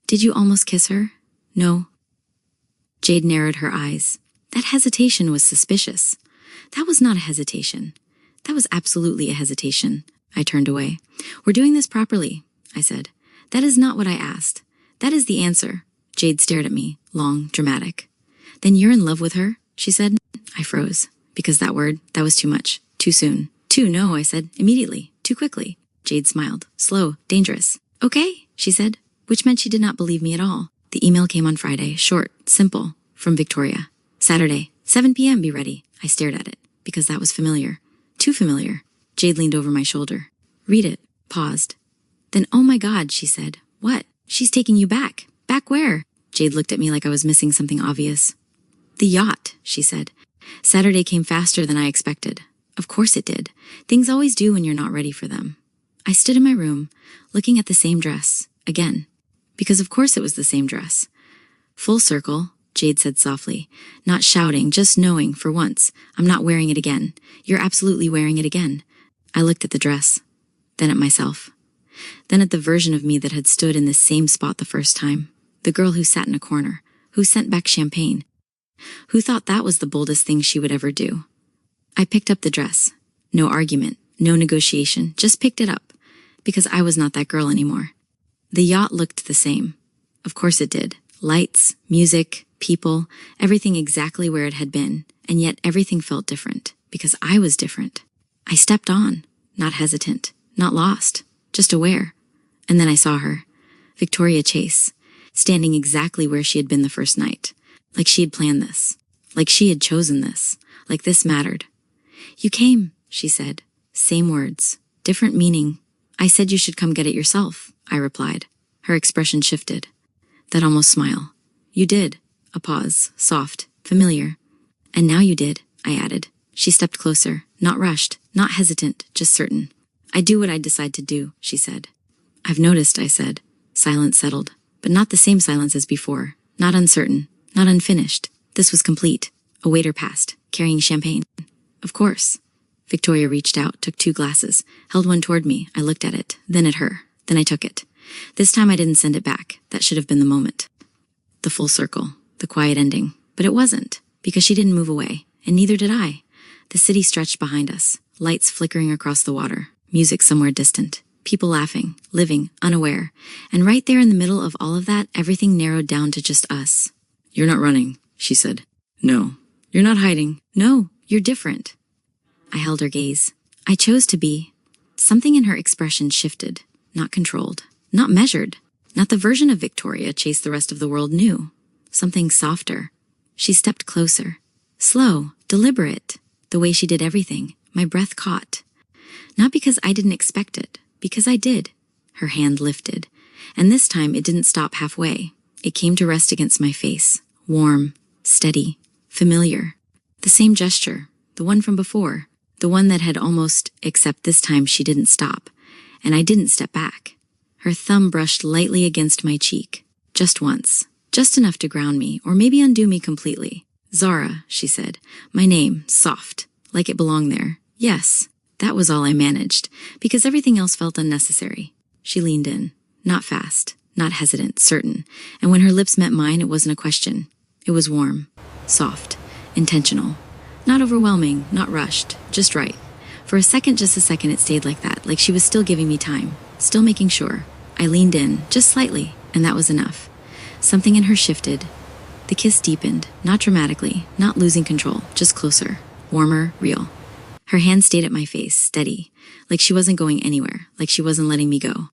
"Did you almost kiss her?" "No." Jade narrowed her eyes. That hesitation was suspicious. That was not a hesitation. That was absolutely a hesitation. I turned away. "We're doing this properly," I said. "That is not what I asked. That is the answer." Jade stared at me, long, dramatic. "Then you're in love with her?" she said. I froze, because that word, that was too much, too soon. No, I said, immediately, too quickly. Jade smiled, slow, dangerous. "Okay," she said, which meant she did not believe me at all. The email came on Friday, short, simple, from Victoria. "Saturday, 7 p.m., be ready." I stared at it, because that was familiar. Too familiar. Jade leaned over my shoulder. "Read it," paused. Then, "Oh my God," she said. "What?" "She's taking you back." "Back where?" Jade looked at me like I was missing something obvious. "The yacht," she said. "Saturday came faster than I expected." Of course it did. Things always do when you're not ready for them. I stood in my room, looking at the same dress, again. Because of course it was the same dress. "Full circle," Jade said softly, not shouting, just knowing, for once, "I'm not wearing it again. You're absolutely wearing it again." I looked at the dress, then at myself. Then at the version of me that had stood in this same spot the first time. The girl who sat in a corner, who sent back champagne, who thought that was the boldest thing she would ever do. I picked up the dress. No argument, no negotiation, just picked it up, because I was not that girl anymore. The yacht looked the same. Of course it did. Lights, music, people, everything exactly where it had been, and yet everything felt different, because I was different. I stepped on, not hesitant, not lost, just aware. And then I saw her, Victoria Chase, standing exactly where she had been the first night. Like she had planned this. Like she had chosen this. Like this mattered. "You came," she said. Same words, different meaning. "I said you should come get it yourself," I replied. Her expression shifted. That almost smile. "You did." A pause, soft, familiar. "And now you did," I added. She stepped closer, not rushed, not hesitant, just certain. "I do what I decide to do," she said. "I've noticed," I said. Silence settled, but not the same silence as before. Not uncertain, not unfinished. This was complete. A waiter passed, carrying champagne. "Of course." Victoria reached out, took 2 glasses, held one toward me. I looked at it, then at her. Then I took it. This time I didn't send it back. That should have been the moment. The full circle, the quiet ending. But it wasn't, because she didn't move away, and neither did I. The city stretched behind us, lights flickering across the water, music somewhere distant, people laughing, living, unaware. And right there in the middle of all of that, everything narrowed down to just us. "You're not running," she said. "No." "You're not hiding." "No, you're different." I held her gaze. I chose to be. Something in her expression shifted, not controlled, not measured, not the version of Victoria Chase the rest of the world knew. Something softer. She stepped closer. Slow, deliberate, the way she did everything, my breath caught. Not because I didn't expect it, because I did. Her hand lifted, and this time it didn't stop halfway. It came to rest against my face, warm, steady, familiar. The same gesture, the one from before, the one that had almost, except this time she didn't stop, and I didn't step back. Her thumb brushed lightly against my cheek, just once, just enough to ground me, or maybe undo me completely. "Zara," she said, my name, soft, like it belonged there. Yes, that was all I managed, because everything else felt unnecessary. She leaned in, not fast, not hesitant, certain, and when her lips met mine, it wasn't a question. It was warm, soft, intentional. Not overwhelming, not rushed, just right. For a second, just a second, it stayed like that, like she was still giving me time, still making sure. I leaned in, just slightly, and that was enough. Something in her shifted. The kiss deepened, not dramatically, not losing control, just closer, warmer, real. Her hand stayed at my face, steady, like she wasn't going anywhere, like she wasn't letting me go.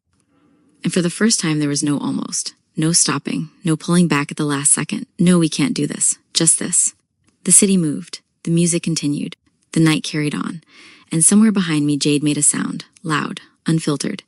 And for the first time, there was no almost, no stopping, no pulling back at the last second. No, we can't do this, just this. The city moved. The music continued. The night carried on. And somewhere behind me, Jade made a sound, loud, unfiltered.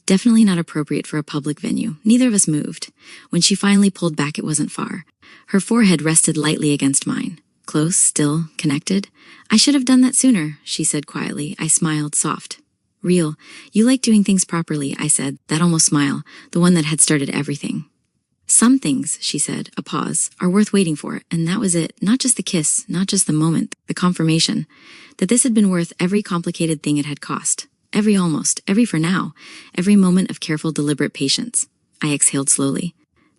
Definitely not appropriate for a public venue. Neither of us moved. When she finally pulled back, it wasn't far. Her forehead rested lightly against mine. Close, still, connected. "I should have done that sooner," she said quietly. I smiled, soft. "Real. You like doing things properly," I said, that almost smile, the one that had started everything. "Some things," she said, a pause, "are worth waiting for," and that was it. Not just the kiss, not just the moment, the confirmation, that this had been worth every complicated thing it had cost. Every almost, every for now, every moment of careful, deliberate patience. I exhaled slowly,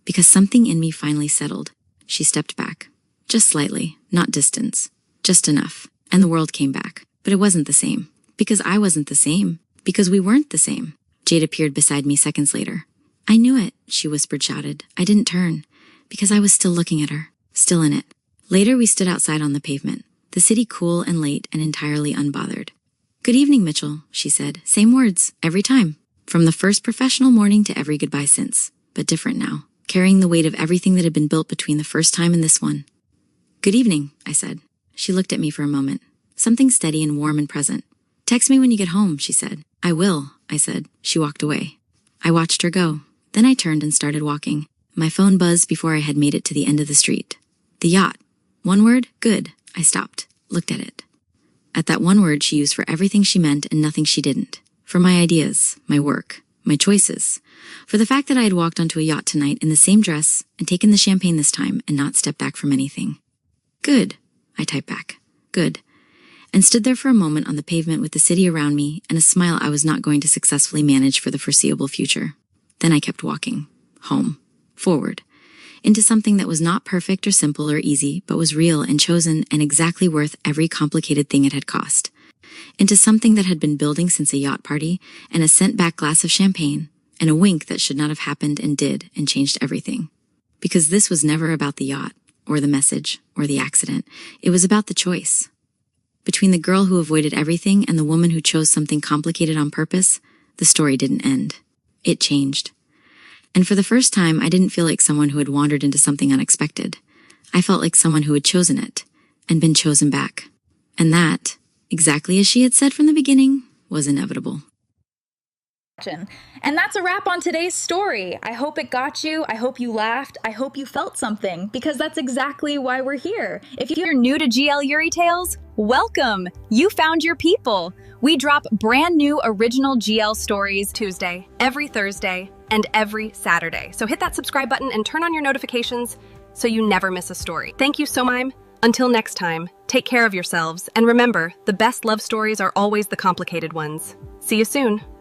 because something in me finally settled. She stepped back, just slightly, not distance, just enough, and the world came back. But it wasn't the same, because I wasn't the same, because we weren't the same. Jade appeared beside me seconds later. "I knew it," she whispered, shouted. I didn't turn, because I was still looking at her, still in it. Later we stood outside on the pavement, the city cool and late and entirely unbothered. "Good evening, Mitchell," she said. Same words, every time. From the first professional morning to every goodbye since, but different now, carrying the weight of everything that had been built between the first time and this one. "Good evening," I said. She looked at me for a moment, something steady and warm and present. "Text me when you get home," she said. "I will," I said. She walked away. I watched her go. Then I turned and started walking. My phone buzzed before I had made it to the end of the street. The yacht. One word, good. I stopped, looked at it. At that one word she used for everything she meant and nothing she didn't. For my ideas, my work, my choices. For the fact that I had walked onto a yacht tonight in the same dress and taken the champagne this time and not stepped back from anything. Good, I typed back. Good. And stood there for a moment on the pavement with the city around me and a smile I was not going to successfully manage for the foreseeable future. Then I kept walking. Home. Forward. Into something that was not perfect or simple or easy, but was real and chosen and exactly worth every complicated thing it had cost. Into something that had been building since a yacht party and a sent-back glass of champagne and a wink that should not have happened and did and changed everything. Because this was never about the yacht or the message or the accident. It was about the choice. Between the girl who avoided everything and the woman who chose something complicated on purpose, the story didn't end. it changed. And for the first time, I didn't feel like someone who had wandered into something unexpected. I felt like someone who had chosen it and been chosen back. And that, exactly as she had said from the beginning, was inevitable. And that's a wrap on today's story. I hope it got you. I hope you laughed. I hope you felt something, because that's exactly why we're here. If you're new to GL Yuri Tales, welcome. You found your people. We drop brand new original GL stories Tuesday, every Thursday, and every Saturday. So hit that subscribe button and turn on your notifications so you never miss a story. Thank you so much. Until next time, take care of yourselves. And remember, the best love stories are always the complicated ones. See you soon.